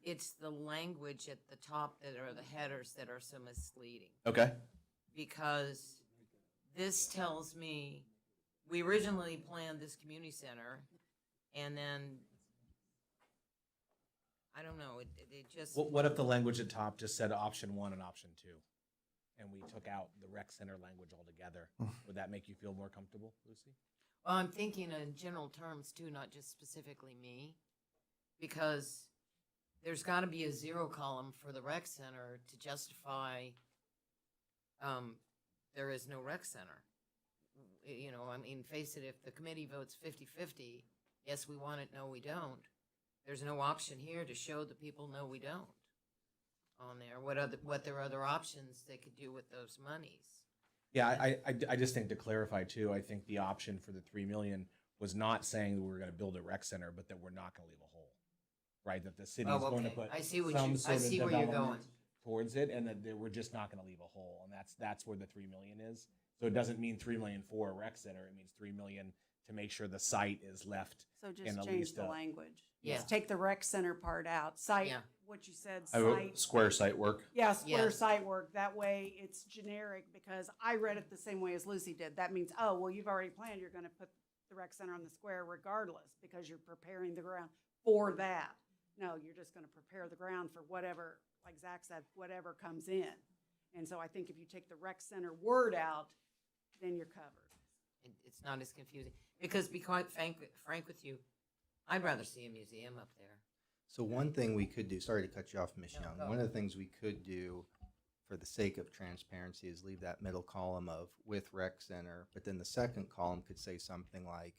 it's the language at the top that are the headers that are so misleading. Okay. Because this tells me we originally planned this community center, and then I don't know. It just. What if the language at top just said option 1 and option 2, and we took out the rec center language altogether? Would that make you feel more comfortable, Lucy? Well, I'm thinking in general terms too, not just specifically me, because there's got to be a 0 column for the rec center to justify there is no rec center. I mean, face it, if the committee votes 50-50, yes, we want it, no, we don't. There's no option here to show the people, no, we don't, on there. What their other options they could do with those monies. Yeah, I just think to clarify too, I think the option for the 3 million was not saying that we were going to build a rec center, but that we're not going to leave a hole, right? That the city is going to put I see some I sort of see where you're development going. towards it, and that we're just not going to leave a hole, and that's where the 3 million is. So it doesn't mean 3 million for a rec center. It means 3 million to make sure the site is left. So in just at change least the a- language. Yeah. Just take the rec center part out. Site, Yeah. what you said, I wrote site. square site work. Yeah, square Yes. site work. That way it's generic, because I read it the same way as Lucy did. That means, oh, well, you've already planned, you're gonna put the rec center on the square regardless, because you're preparing the ground for that. No, you're just gonna prepare the ground for whatever, like Zach said, whatever comes in. And so I think if you take the rec center word out, then you're covered. It's not as confusing, because to be quite frank with you, I'd rather see a museum up there. So one thing we could do, sorry to cut you off, Ms. No, Young. go. One of the things we could do for the sake of transparency is leave that middle column of with rec center, but then the second column could say something like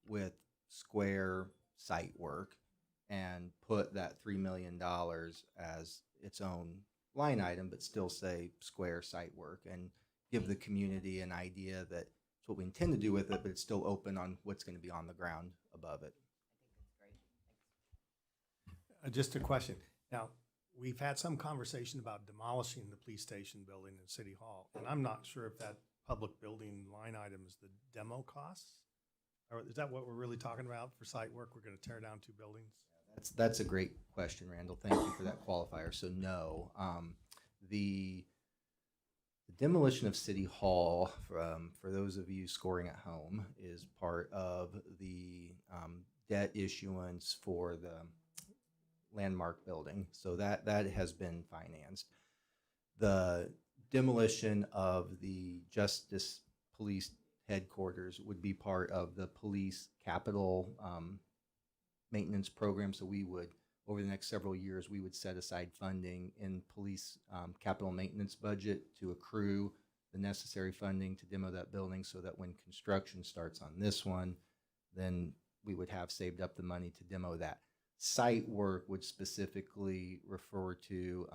with square site work, and put that $3 million as its own line item, but still say square site work, and give the community an idea that it's what we intend to do with it, but it's still open on what's going to be on the ground above it. Just a question. Now, we've had some conversation about demolishing the police station building in City Hall, and I'm not sure if that public building line item is the demo costs? Or is that what we're really talking about for site work? We're gonna tear down two buildings? That's a great question, Randall. Thank you for that qualifier. So no, the demolition of City Hall, for those of you scoring at home, is part of the debt issuance for the landmark building. So that has been financed. The demolition of the Justice Police headquarters would be part of the police capital maintenance program. So we would, over the next several years, we would set aside funding in police capital maintenance budget to accrue the necessary funding to demo that building, so that when construction starts on this one, then we would have saved up the money to demo that. Site work would specifically refer to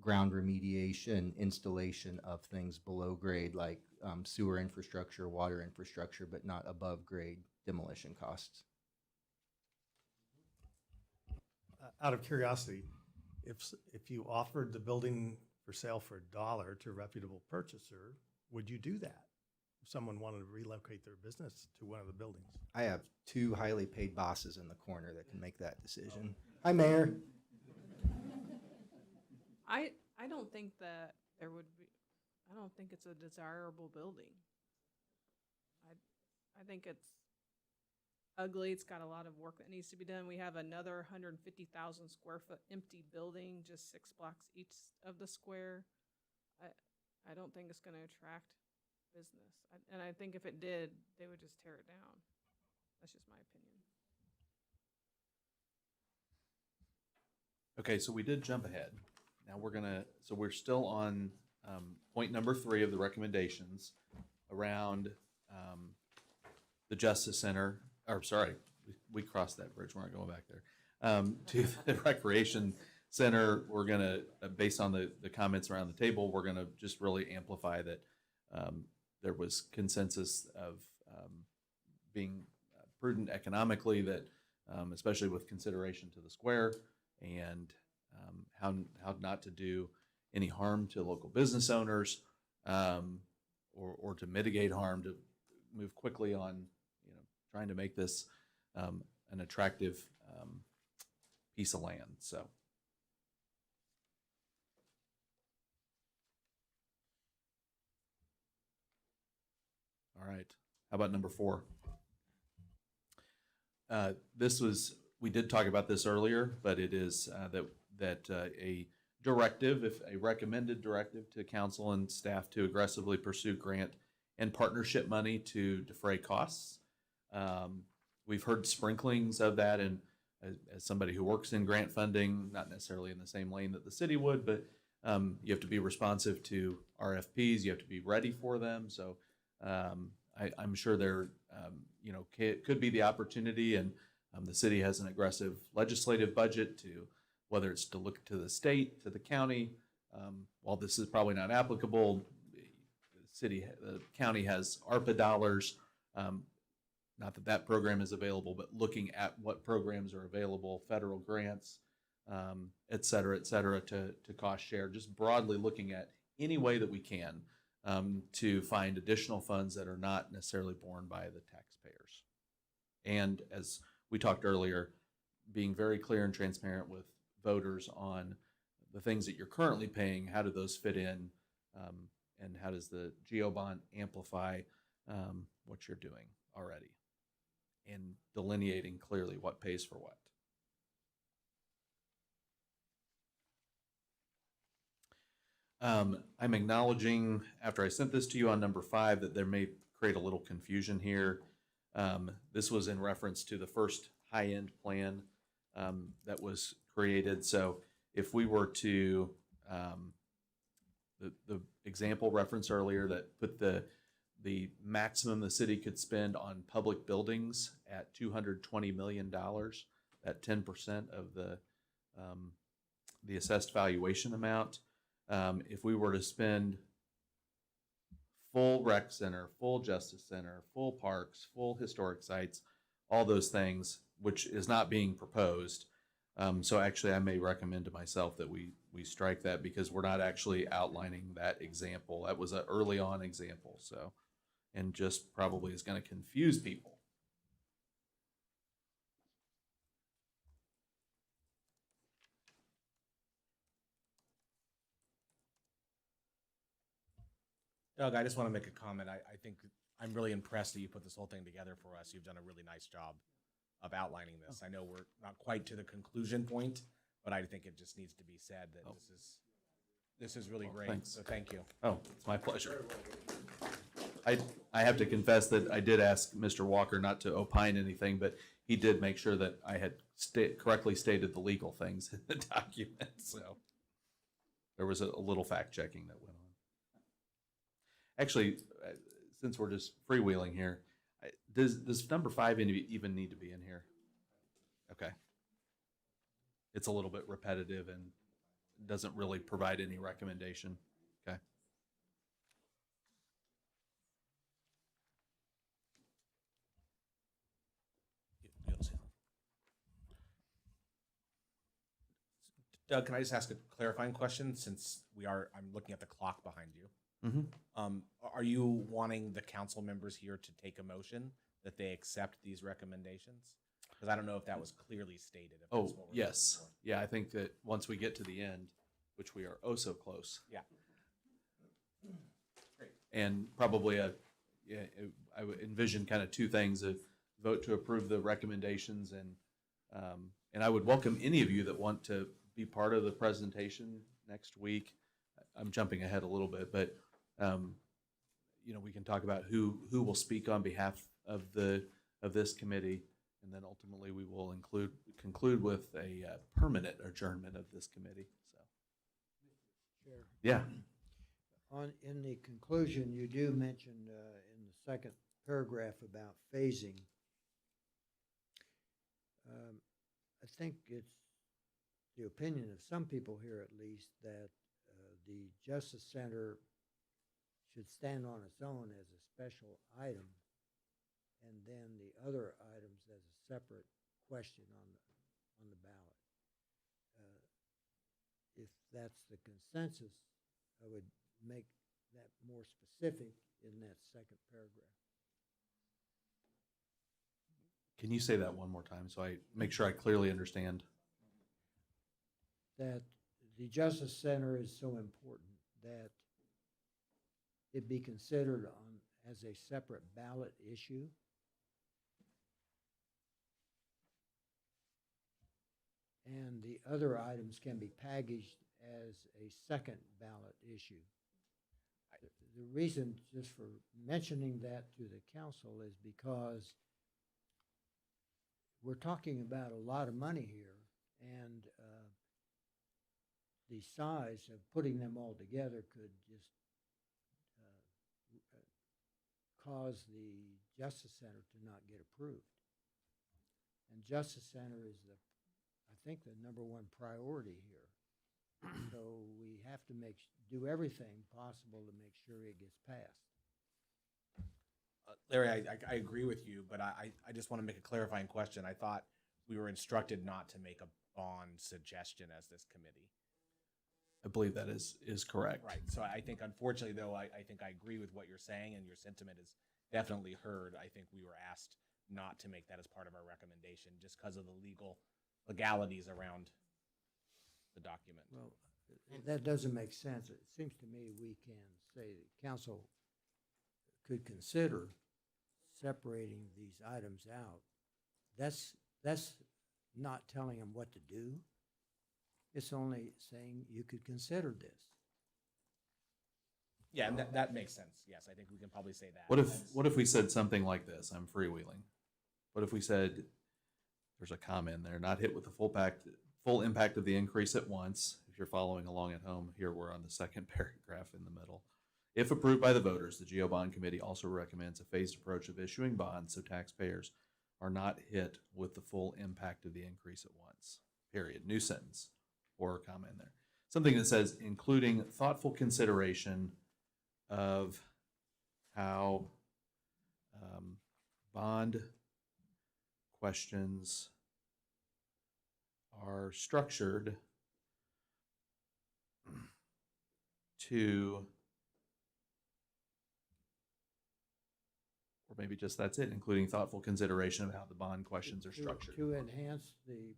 ground remediation, installation of things below grade, like sewer infrastructure, water infrastructure, but not above grade demolition costs. Out of curiosity, if you offered the building for sale for $1 to a reputable purchaser, would you do that? If someone wanted to relocate their business to one of the buildings? I have two highly paid bosses in the corner that can make that decision. Hi, Mayor. I don't think that there would be, I don't think it's a desirable building. I think it's ugly. It's got a lot of work that needs to be done. We have another 150,000 square foot empty building, just 6 blocks each of the square. I don't think it's going to attract business. And I think if it did, they would just tear it down. That's just my opinion. Okay, so we did jump ahead. Now so we're still on point number 3 of the recommendations around the Justice Center, or sorry, we crossed that bridge, we're not going back there. To the Recreation Center, we're gonna, based on the comments around the table, we're gonna just really amplify that there was consensus of being prudent economically, that especially with consideration to the square, and how not to do any harm to local business owners, or to mitigate harm, to move quickly on, trying to make this an attractive piece of land. So. All right. How about number 4? We did talk about this earlier, but it is that a directive, if a recommended directive to council and staff, to aggressively pursue grant and partnership money to defray costs. We've heard sprinklings of that, and as somebody who works in grant funding, not necessarily in the same lane that the city would, but you have to be responsive to RFPs. You have to be ready for them. So I'm sure there, could be the opportunity, and the city has an aggressive legislative budget, to whether it's to look to the state, to the county. While this is probably not applicable, the county has ARPA dollars. Not that program is available, but looking at what programs are available, federal grants, et cetera, to cost share, just broadly looking at any way that we can to find additional funds that are not necessarily borne by the taxpayers. And as we talked earlier, being very clear and transparent with voters on the things that you're currently paying, how do those fit in, and how does the GO bond amplify what you're doing already, and delineating clearly what pays for what. I'm acknowledging, after I sent this to you on number 5, that there may create a little confusion here. This was in reference to the first high-end plan that was created. So if we were to, the example reference earlier that put the maximum the city could spend on public buildings at $220 million, at 10% of the assessed valuation amount. If we were to spend full rec center, full justice center, full parks, full historic sites, all those things, which is not being proposed, So actually, I may recommend to myself that we strike that because we're not actually outlining that example. That was an early on example, so, and just probably is going to confuse people. Doug, I just want to make a comment. I think I'm really impressed that you put this whole thing together for us. You've done a really nice job of outlining this. I know we're not quite to the conclusion point, but I think it just needs to be said that this is really great. Thanks. So thank you. Oh, it's my pleasure. I have to confess that I did ask Mr. Walker not to opine anything, but he did make sure that I had correctly stated the legal things in the document. So there was a little fact checking that went on. Actually, since we're just freewheeling here, does number 5 even need to be in here? Okay. It's a little bit repetitive and doesn't really provide any recommendation. Okay. Doug, can I just ask a clarifying question since I'm looking at the clock behind you. Mm-hmm. Are you wanting the council members here to take a motion that they accept these recommendations? Because I don't know if that was clearly stated. If Oh, that's what we're yes. looking Yeah, I think that once we get to the end, which we are oh so close. Yeah. And probably I would envision kind of two things: a vote to approve the recommendations, and I would welcome any of you that want to be part of the presentation next week. I'm jumping ahead a little bit, but we can talk about who will speak on behalf of this committee, and then ultimately we will conclude with a permanent adjournment of this committee. So, Chair. yeah. In the conclusion, you do mention in the second paragraph about phasing. I think it's the opinion of some people here, at least, that the Justice Center should stand on its own as a special item, and then the other items as a separate question on the ballot. If that's the consensus, I would make that more specific in that second paragraph. Can you say that one more time so I make sure I clearly understand? That the Justice Center is so important that it be considered as a separate ballot issue. And the other items can be packaged as a second ballot issue. The reason just for mentioning that to the council is because we're talking about a lot of money here, and the size of putting them all together could just cause the Justice Center to not get approved. And Justice Center is I think the #1 priority here. So we have to do everything possible to make sure it gets passed. Larry, I agree with you, but I just want to make a clarifying question. I thought we were instructed not to make a bond suggestion as this committee. I believe that is correct. Right. So I think unfortunately, though, I think I agree with what you're saying, and your sentiment is definitely heard. I think we were asked not to make that as part of our recommendation just because of the legalities around the document. Well, that doesn't make sense. It seems to me we can say the council could consider separating these items out. That's not telling them what to do. It's only saying you could consider this. Yeah, and that makes sense. Yes, I think we can probably say that. What if we said something like this? I'm freewheeling. What if we said, there's a comma in there, not hit with the full impact of the increase at once. If you're following along at home, here we're on the second paragraph in the middle. If approved by the voters, the GO Bond Committee also recommends a phased approach of issuing bonds so taxpayers are not hit with the full impact of the increase at once. Period. New sentence or comma in there. Something that says, including thoughtful consideration of how bond questions are structured to, or maybe just that's it, including thoughtful consideration of how the bond questions are structured. To enhance the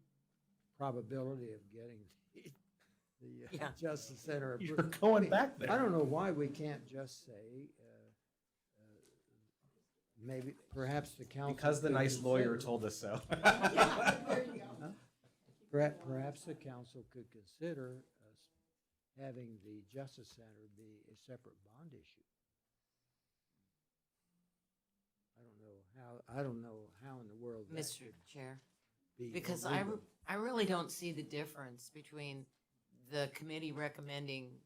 probability of getting the Yeah. Justice Center. You're going back there. I don't know why we can't just say, maybe, perhaps the council. Because the could nice lawyer consider- told us so. Perhaps the council could consider us having the Justice Center be a separate bond issue. I don't know how in the world that Mr. could Chair, be because illegal. I really don't see the difference between the committee recommending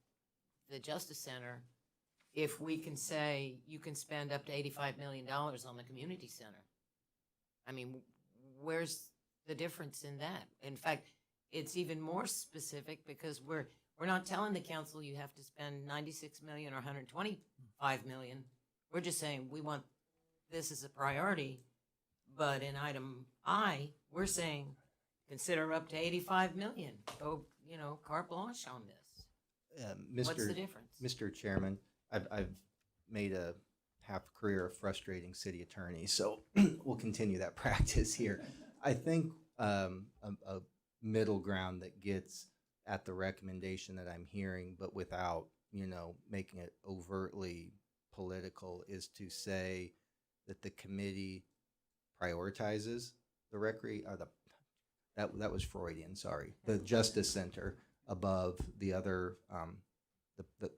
the Justice Center if we can say you can spend up to $85 million on the community center. I mean, where's the difference in that? In fact, it's even more specific because we're not telling the council you have to spend 96 million or 125 million. We're just saying we want this as a priority, but in item I, we're saying consider up to 85 million. Go, carte blanche on this. What's the difference? Mr. Chairman, I've made a half career of frustrating city attorney, so we'll continue that practice here. I think a middle ground that gets at the recommendation that I'm hearing, but without, making it overtly political, is to say that the committee prioritizes the that was Freudian, sorry, the Justice Center above the other the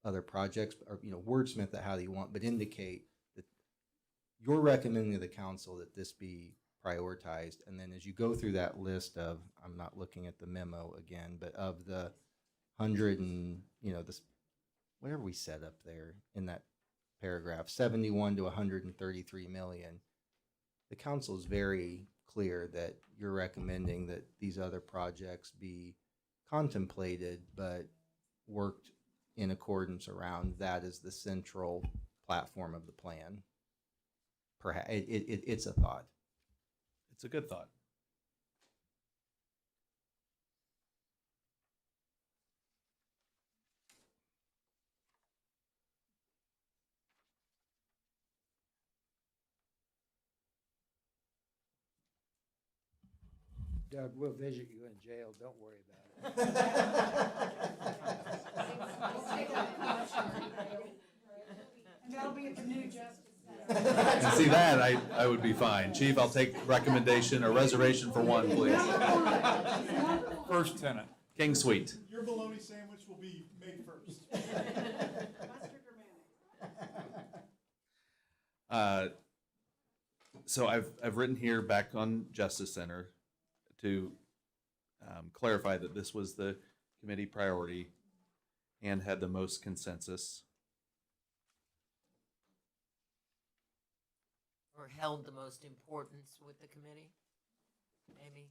other projects, or wordsmith it how you want, but indicate that you're recommending to the council that this be prioritized. And then as you go through that list of, I'm not looking at the memo again, but of the 100 and this whatever we set up there in that paragraph, 71 to 133 million, the council is very clear that you're recommending that these other projects be contemplated but worked in accordance around that as the central platform of the plan. Perhaps it's a thought. It's a good thought. Doug, we'll visit you in jail, don't worry about it. That'll be at the new Justice And see that, I would be fine. Chief, I'll take recommendation or reservation for one, please. First tenant. King Suite. Your bologna sandwich will be made first. So I've written here back on Justice Center to clarify that this was the committee priority and had the most consensus. Or held the most importance with the committee, maybe?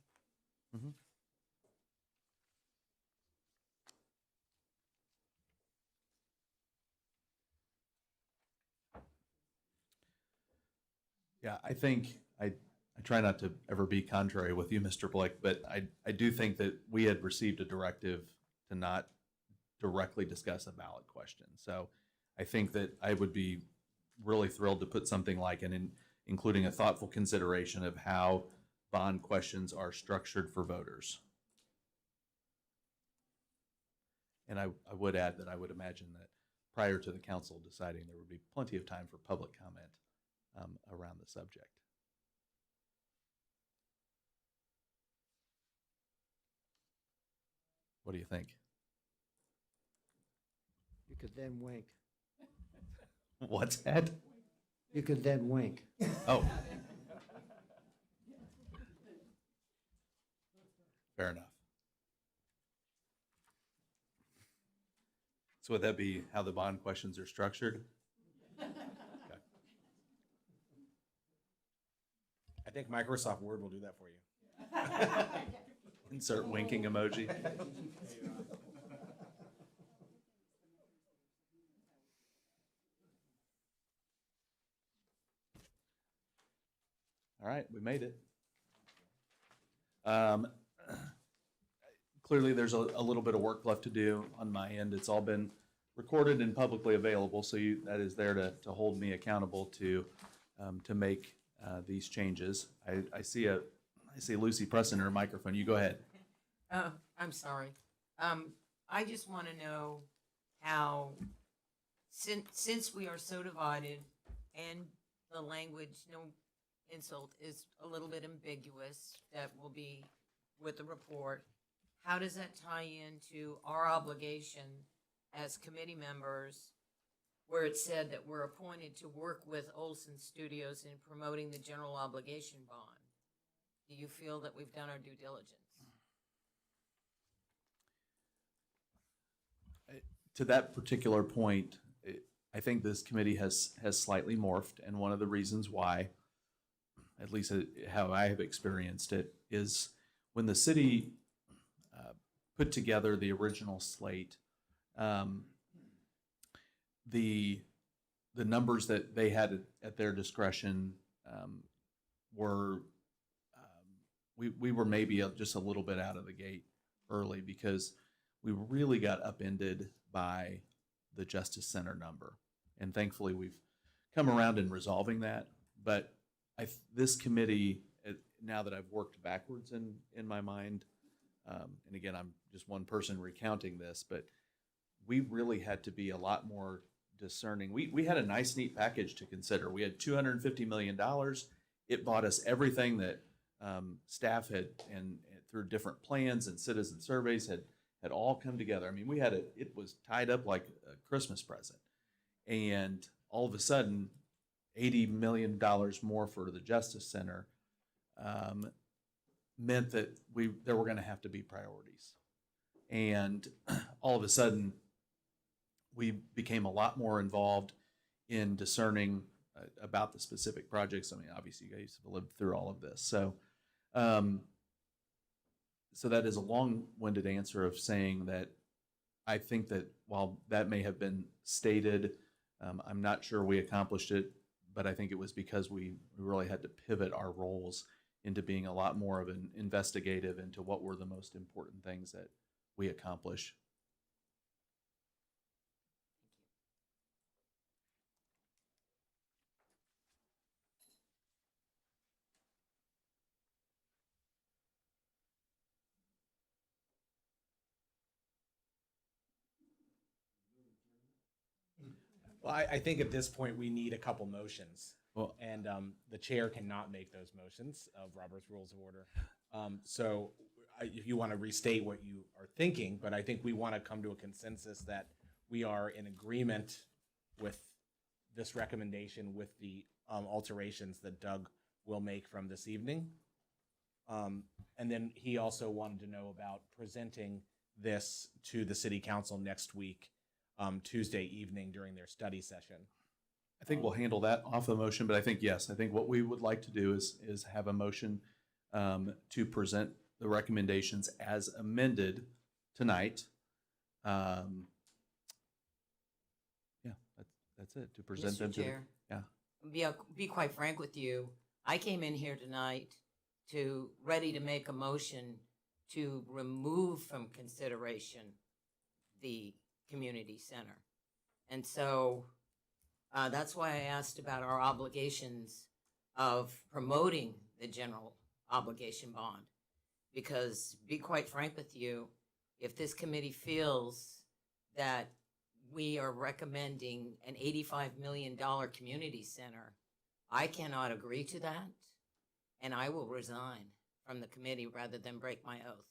Yeah, I think I try not to ever be contrary with you, Mr. Blick, but I do think that we had received a directive to not directly discuss a ballot question. So I think that I would be really thrilled to put something like including a thoughtful consideration of how bond questions are structured for voters. And I would add that I would imagine that prior to the council deciding, there would be plenty of time for public comment around the subject. What do you think? You could then wink. What's that? You could then wink. Oh. Fair enough. So would that be how the bond questions are structured? Okay. I think Microsoft Word will do that for you. Insert winking emoji. All right, we made it. clearly there's a little bit of work left to do on my end. It's all been recorded and publicly available, so that is there to hold me accountable to make these changes. I see Lucy pressing her microphone. You go ahead. I'm sorry. I just want to know how, since we are so divided and the language, no insult, is a little bit ambiguous, that will be with the report, how does that tie into our obligation as committee members, where it said that we're appointed to work with Olson Studios in promoting the general obligation bond? Do you feel that we've done our due diligence? To that particular point, I think this committee has slightly morphed, and one of the reasons why, at least how I have experienced it, is when the city put together the original slate, the numbers that they had at their discretion were we were maybe just a little bit out of the gate early, because we really got upended by the Justice Center number. And thankfully, we've come around in resolving that. But this committee, now that I've worked backwards in my mind, and again, I'm just one person recounting this, but we really had to be a lot more discerning. We had a nice, neat package to consider. We had $250 million. It bought us everything that staff had, and through different plans and citizen surveys, had all come together. I mean, it was tied up like a Christmas present. And all of a sudden, $80 million more for the Justice Center meant that there were going to have to be priorities. And all of a sudden, we became a lot more involved in discerning about the specific projects. I mean, obviously, you guys have lived through all of this. So that is a long-winded answer of saying that I think that while that may have been stated, I'm not sure we accomplished it, but I think it was because we really had to pivot our roles into being a lot more of an investigative into what were the most important things that we accomplish. Well, I think at this point we need a couple motions. Well, and the chair cannot make those motions of Robert's Rules of Order. So if you want to restate what you are thinking, but I think we want to come to a consensus that we are in agreement with this recommendation with the alterations that Doug will make from this evening. And then he also wanted to know about presenting this to the city council next week, Tuesday evening during their study session. I think we'll handle that off the motion, but I think, yes, I think what we would like to do is have a motion to present the recommendations as amended tonight. Yeah, that's it, to present them Mr. to the, Chair, be quite frank with you. I came in here tonight ready to make a motion to remove from consideration the community center. And so that's why I asked about our obligations of promoting the general obligation bond. Because, be quite frank with you, if this committee feels that we are recommending an $85 million community center, I cannot agree to that, and I will resign from the committee rather than break my oath.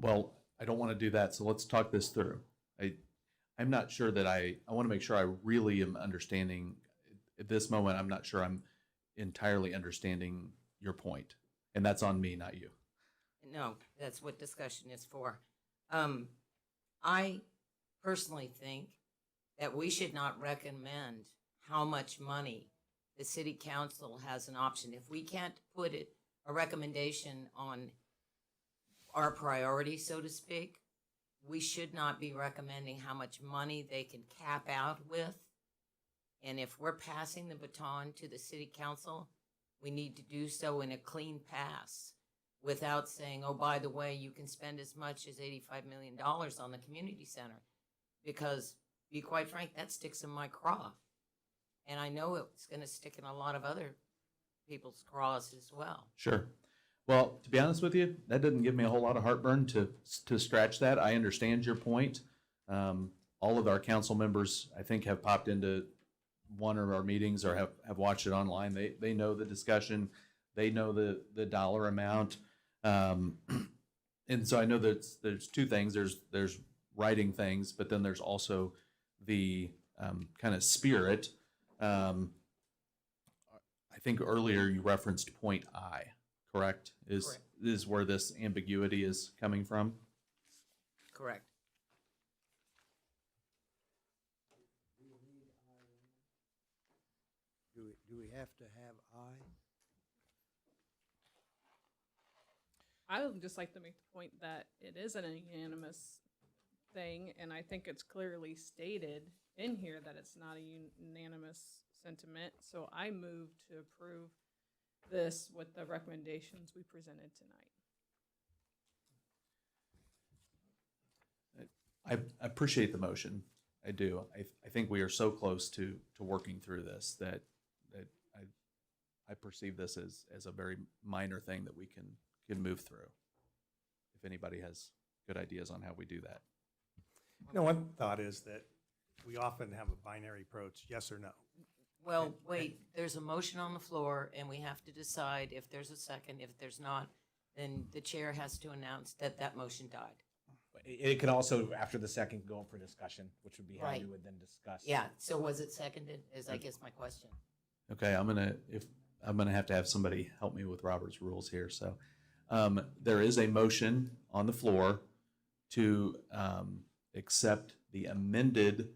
well, I don't want to do that, so let's talk this through. I'm not sure that I want to make sure I really am understanding. At this moment, I'm not sure I'm entirely understanding your point, and that's on me, not you. No, that's what discussion is for. I personally think that we should not recommend how much money the city council has an option. If we can't put a recommendation on our priority, so to speak, we should not be recommending how much money they can cap out with. And if we're passing the baton to the city council, we need to do so in a clean pass. without saying, oh, by the way, you can spend as much as $85 million on the community center. Because, be quite frank, that sticks in my craw. And I know it's going to stick in a lot of other people's craws as well. Sure. Well, to be honest with you, that doesn't give me a whole lot of heartburn to scratch that. I understand your point. All of our council members, I think, have popped into one of our meetings or have watched it online. They know the discussion. They know the dollar amount. And so I know that there's two things. There's writing things, but then there's also the kind of spirit. I think earlier you referenced point I, correct? Correct. Is where this ambiguity is coming from? Correct. Do we have to have I would just like to make the point that it is an unanimous thing, and I think it's clearly stated in here that it's not a unanimous sentiment. So I move to approve this with the recommendations we presented tonight. I appreciate the motion. I do. I think we are so close to working through this that I perceive this as a very minor thing that we can move through. If anybody has good ideas on how we do that. You know, one thought is that we often have a binary approach, yes or no. Well, wait, there's a motion on the floor, and we have to decide if there's a second. If there's not, then the chair has to announce that that motion died. It could also, after the second, go up for discussion, which would be how Right. you would then discuss. Yeah, so was it seconded, is I guess my question. Okay, I'm gonna have to have somebody help me with Robert's rules here. So there is a motion on the floor to accept the amended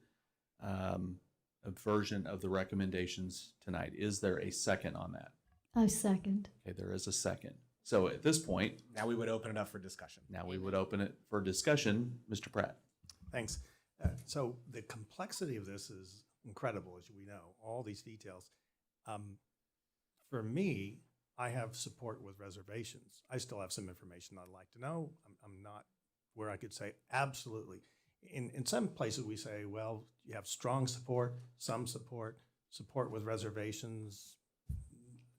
version of the recommendations tonight. Is there a second on that? I second. Okay, there is a second. So at this point, Now we would open it up for discussion. now we would open it for discussion. Mr. Pratt. Thanks. So the complexity of this is incredible, as we know, all these details. For me, I have support with reservations. I still have some information I'd like to know. I'm not where I could say absolutely. In some places we say, well, you have strong support, some support, support with reservations,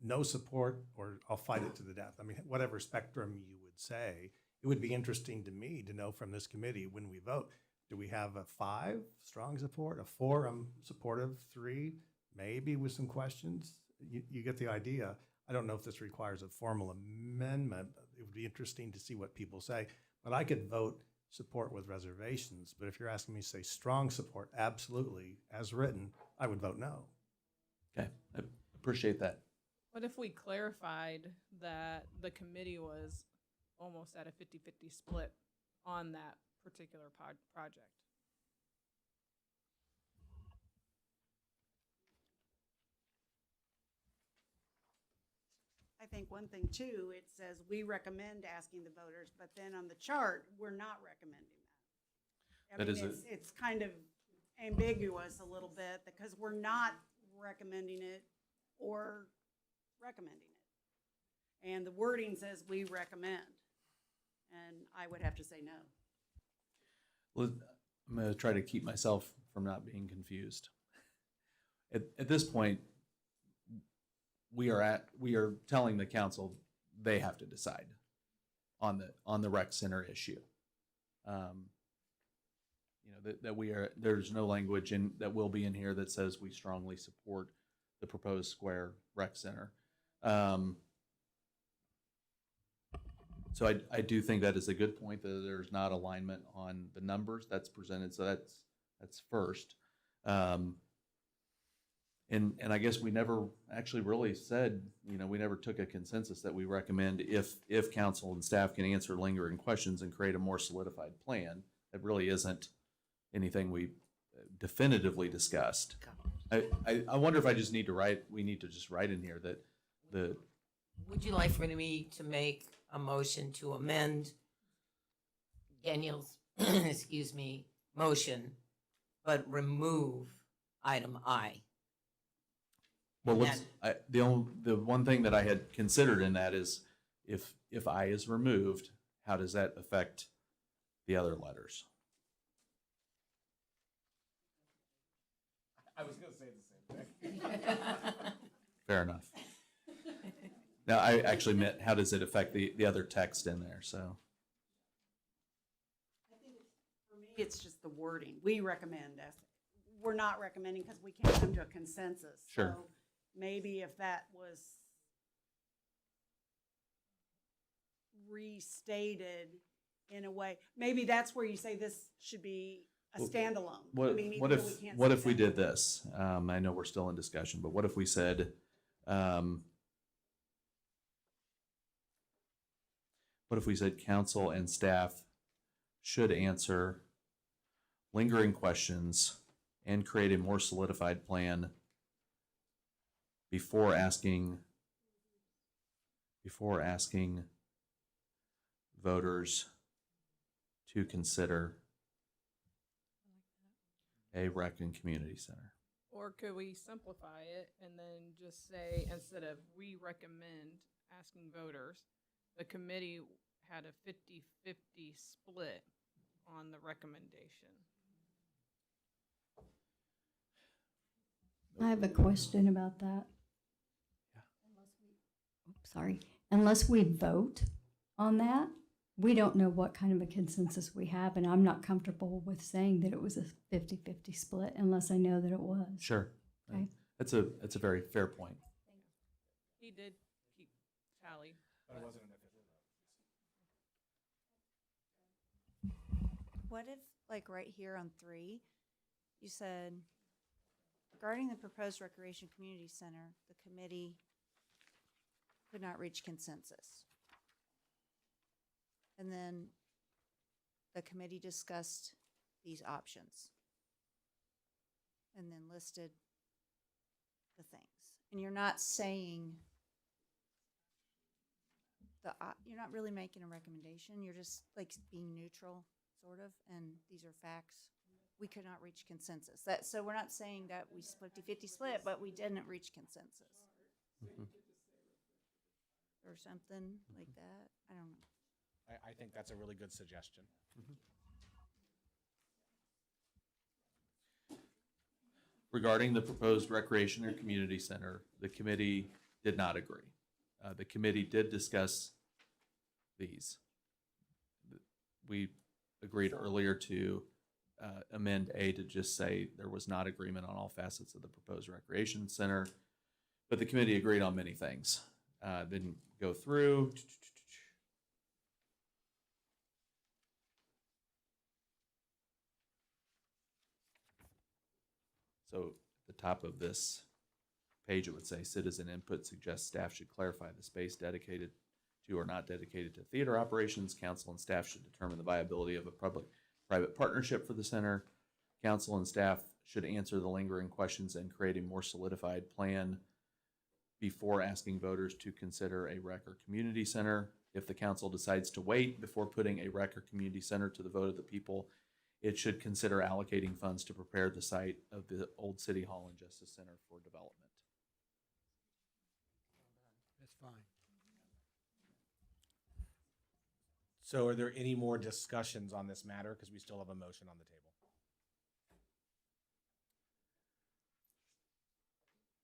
no support, or I'll fight it to the death. I mean, whatever spectrum you would say, it would be interesting to me to know from this committee when we vote, do we have a 5 strong support, a 4 I'm supportive, 3 maybe with some questions? You get the idea. I don't know if this requires a formal amendment. It would be interesting to see what people say, but I could vote support with reservations. But if you're asking me to say strong support, absolutely, as written, I would vote no. Okay, I appreciate that. What if we clarified that the committee was almost at a 50-50 split on that particular project? I think one thing too, it says we recommend asking the voters, but then on the chart, we're not recommending that. I That mean, is it's kind of ambiguous a little bit because we're not recommending it or recommending it. And the wording says we recommend, and I would have to say no. Well, I'm going to try to keep myself from not being confused. At this point, we are telling the council they have to decide on the rec center issue. There's no language that will be in here that says we strongly support the proposed square rec center. So I do think that is a good point, that there's not alignment on the numbers that's presented. So that's first. And I guess we never actually really said, we never took a consensus that we recommend if council and staff can answer lingering questions and create a more solidified plan. That really isn't anything we definitively discussed. I wonder if we need to just write in here that Would you like for me to make a motion to amend Daniel's, motion, but remove item I? Well, the one thing that I had considered in that is if if I is removed, how does that affect the other letters? I was gonna say the same thing. Fair enough. Now, I actually meant, how does it affect the other text in there, so. For me, it's just the wording. We recommend as, we're not recommending because we can't come to a consensus. Sure. So maybe if that was restated in a way, maybe that's where you say this should be a Well, standalone. What, I mean, what even though if, we can't what say if we that. did this? I know we're still in discussion, but what if we said, what if we said council and staff should answer lingering questions and create a more solidified plan before asking voters to consider a rec and community center. Or could we simplify it and then just say, instead of we recommend asking voters, the committee had a 50-50 split on the recommendation? I have a question about that. Sorry. Unless we vote on that, we don't know what kind of a consensus we have, and I'm not comfortable with saying that it was a 50-50 split unless I know that it was. Sure. Okay. That's a very fair point. He did keep tally. But it wasn't an official vote. What if, like right here on 3, you said, regarding the proposed recreation community center, the committee could not reach consensus. And then the committee discussed these options and then listed the things. And you're not saying you're not really making a recommendation. You're just like being neutral, sort of, and these are facts. We could not reach consensus. So we're not saying that we 50-50 split, but we didn't reach consensus. Or something like that. I don't know. I think that's a really good suggestion. Regarding the proposed recreation or community center, the committee did not agree. The committee did discuss these. We agreed earlier to amend A to just say there was not agreement on all facets of the proposed recreation center, but the committee agreed on many things. Then go through. So at the top of this page, it would say citizen input suggests staff should clarify the space dedicated to or not dedicated to theater operations. Council and staff should determine the viability of a public-private partnership for the center. Council and staff should answer the lingering questions and create a more solidified plan before asking voters to consider a rec or community center. If the council decides to wait before putting a rec or community center to the vote of the people, it should consider allocating funds to prepare the site of the old City Hall and Justice Center for development. That's fine. So are there any more discussions on this matter? Because we still have a motion on the table.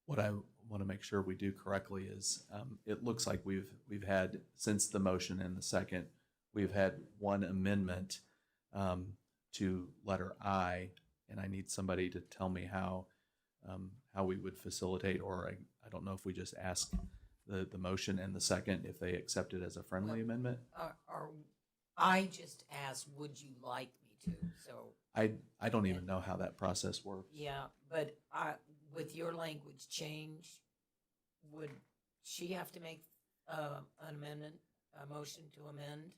What I want to make sure we do correctly is, it looks like we've had, since the motion and the second, we've had one amendment to letter I, and I need somebody to tell me how we would facilitate, or I don't know if we just ask the motion and the second if they accept it as a friendly amendment. Or I just asked, would you like me to? So, I don't even know how that process works. yeah, but with your language change, would she have to make an amendment, a motion to amend?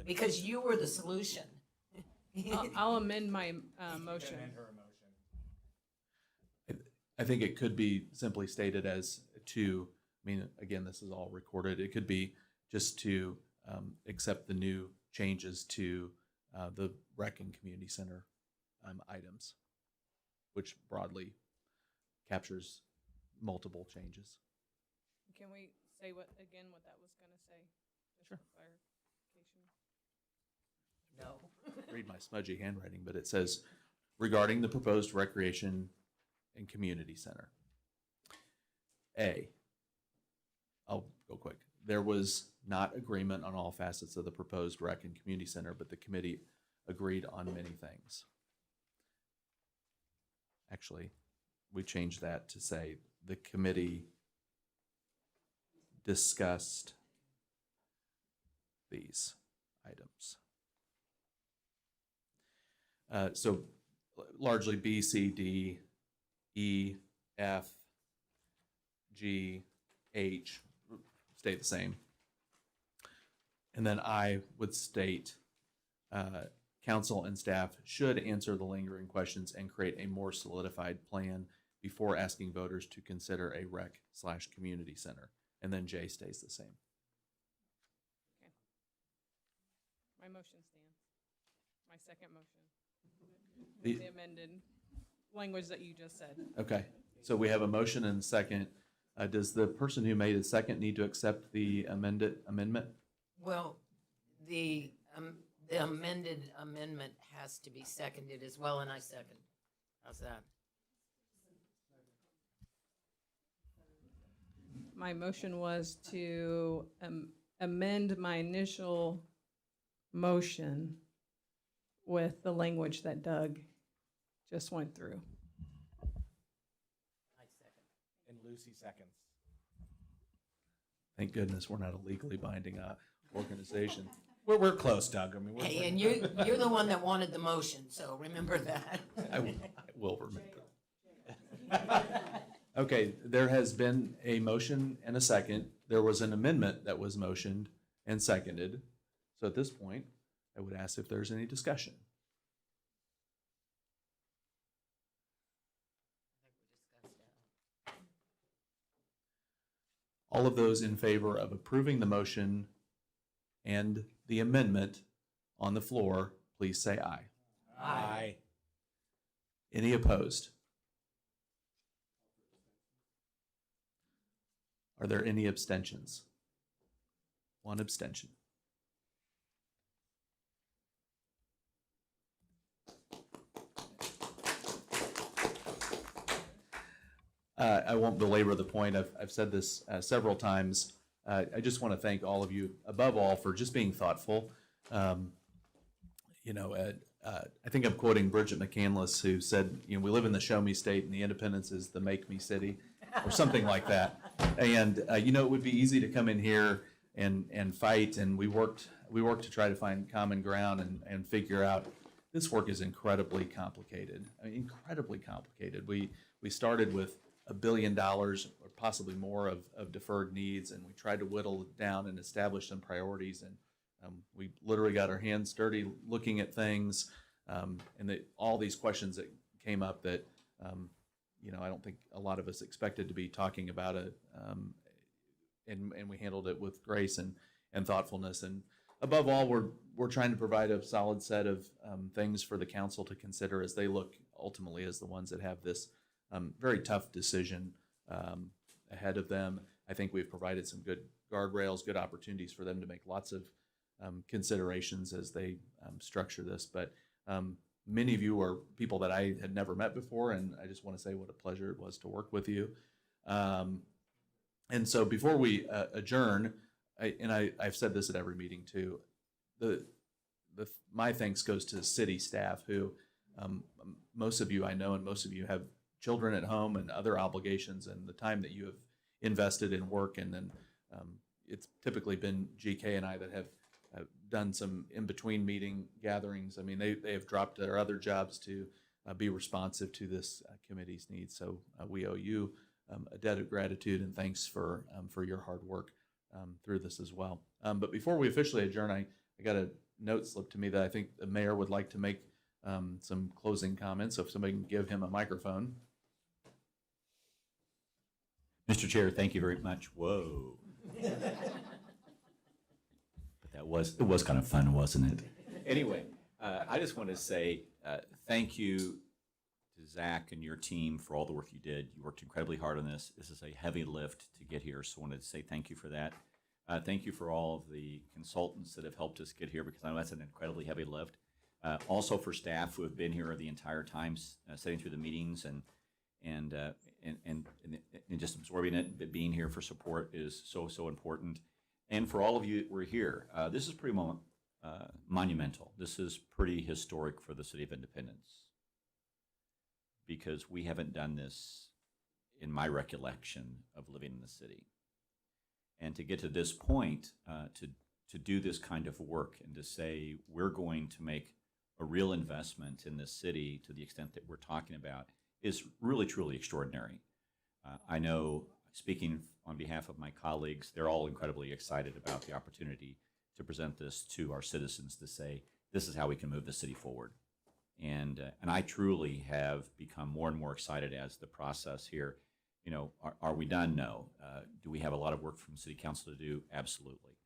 Because you were the solution. I'll amend my motion. I think it could be simply stated as to, I mean, again, this is all recorded. It could be just to accept the new changes to the rec and community center items, which broadly captures multiple changes. Can we say what that was gonna say? Just for clarification. No. Read my smudgy handwriting, but it says, regarding the proposed recreation and community center. I'll go quick. There was not agreement on all facets of the proposed rec and community center, but the committee agreed on many things. Actually, we changed that to say the committee discussed these items. So largely B, C, D, E, F, G, H stay the same. And then I would state, council and staff should answer the lingering questions and create a more solidified plan before asking voters to consider a rec/community center. And then J stays the same. Okay. My motion stands. My second motion. With the amended language that you just said. Okay, so we have a motion and a second. Does the person who made a second need to accept the amendment? Well, the amended amendment has to be seconded as well, and I second. How's that? My motion was to amend my initial motion with the language that Doug just went through. I second. And Lucy seconds. Thank goodness we're not a legally binding organization. We're close, Doug. I mean, we're, Hey, and you're the one that wanted the motion, so remember that. I will remember. Okay, there has been a motion and a second. There was an amendment that was motioned and seconded. So at this point, I would ask if there's any discussion. All of those in favor of approving the motion and the amendment on the floor, please say aye. Aye. Any opposed? Are there any abstentions? One abstention. I won't belabor the point. I've said this several times. I just want to thank all of you, above all, for just being thoughtful. I think I'm quoting Bridget McCandless, who said, we live in the show me state and the independence is the make me city, or something like that. And, it would be easy to come in here and fight, and we worked to try to find common ground and figure out this work is incredibly complicated. I mean, incredibly complicated. We started with $1 billion or possibly more of deferred needs, and we tried to whittle it down and establish some priorities. And we literally got our hands dirty looking at things, and all these questions that came up that I don't think a lot of us expected to be talking about it, and we handled it with grace and thoughtfulness. And above all, we're trying to provide a solid set of things for the council to consider as they look ultimately as the ones that have this very tough decision ahead of them. I think we've provided some good guardrails, good opportunities for them to make lots of considerations as they structure this. But many of you are people that I had never met before, and I just want to say what a pleasure it was to work with you. And so before we adjourn, I've said this at every meeting too, my thanks goes to city staff who most of you I know, and most of you have children at home and other obligations, and the time that you have invested in work. And then it's typically been GK and I that have done some in-between meeting gatherings. I mean, they have dropped their other jobs to be responsive to this committee's needs. So we owe you a debt of gratitude and thanks for your hard work through this as well. But before we officially adjourn, I got a note slipped to me that I think the mayor would like to make some closing comments. So if somebody can give him a microphone. Mr. Chair, thank you very much. Whoa. But it was kind of fun, wasn't it? Anyway, I just want to say thank you to Zach and your team for all the work you did. You worked incredibly hard on this. This is a heavy lift to get here, so I wanted to say thank you for that. Thank you for all of the consultants that have helped us get here, because I know that's an incredibly heavy lift. Also for staff who have been here the entire time, sitting through the meetings and just absorbing it, but being here for support is so important. And for all of you that were here, this is pretty monumental. This is pretty historic for the City of Independence, because we haven't done this in my recollection of living in the city. And to get to this point, to do this kind of work and to say we're going to make a real investment in this city to the extent that we're talking about is really, truly extraordinary. I know, speaking on behalf of my colleagues, they're all incredibly excited about the opportunity to present this to our citizens, to say, this is how we can move the city forward. And I truly have become more and more excited as the process here. You know, are we done? No. Do we have a lot of work from City Council to do? Absolutely.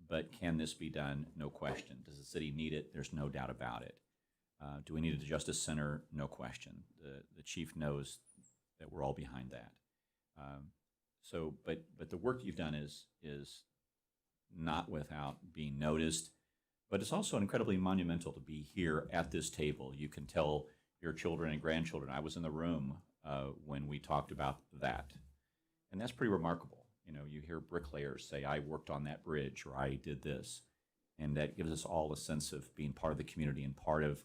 But can this be done? No question. Does the city need it? There's no doubt about it. Do we need a Justice Center? No question. The chief knows that we're all behind that. But the work you've done is not without being noticed, but it's also incredibly monumental to be here at this table. You can tell your children and grandchildren. I was in the room when we talked about that, and that's pretty remarkable. You know, you hear bricklayers say, I worked on that bridge, or I did this, and that gives us all a sense of being part of the community and part of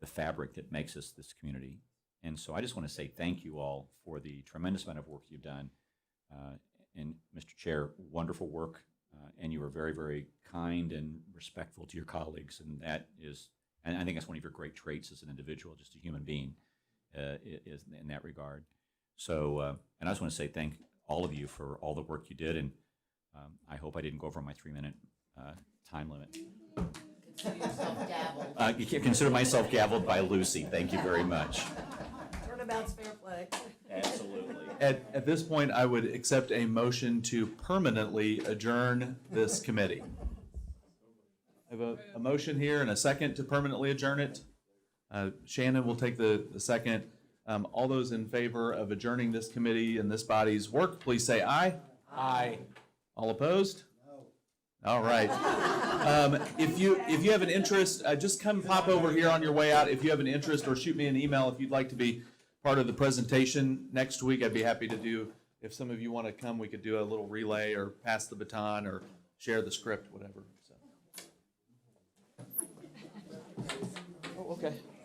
the fabric that makes us this community. And so I just want to say thank you all for the tremendous amount of work you've done. And Mr. Chair, wonderful work, and you were very, very kind and respectful to your colleagues, and that is, and I think that's one of your great traits as an individual, just a human being, is in that regard. So, and I just want to say thank all of you for all the work you did, and I hope I didn't go over my 3-minute time limit. Consider yourself gaveled. You can consider myself gaveled by Lucy. Thank you very much. Turnabout's fair play. Absolutely. At this point, I would accept a motion to permanently adjourn this committee. I have a motion here and a second to permanently adjourn it. Shannon will take the second. All those in favor of adjourning this committee and this body's work, please say aye. Aye. All opposed? No. All right. If you have an interest, just come pop over here on your way out. If you have an interest, or shoot me an email if you'd like to be part of the presentation next week. I'd be happy to do. If some of you want to come, we could do a little relay or pass the baton or share the script, whatever. So. Oh, okay.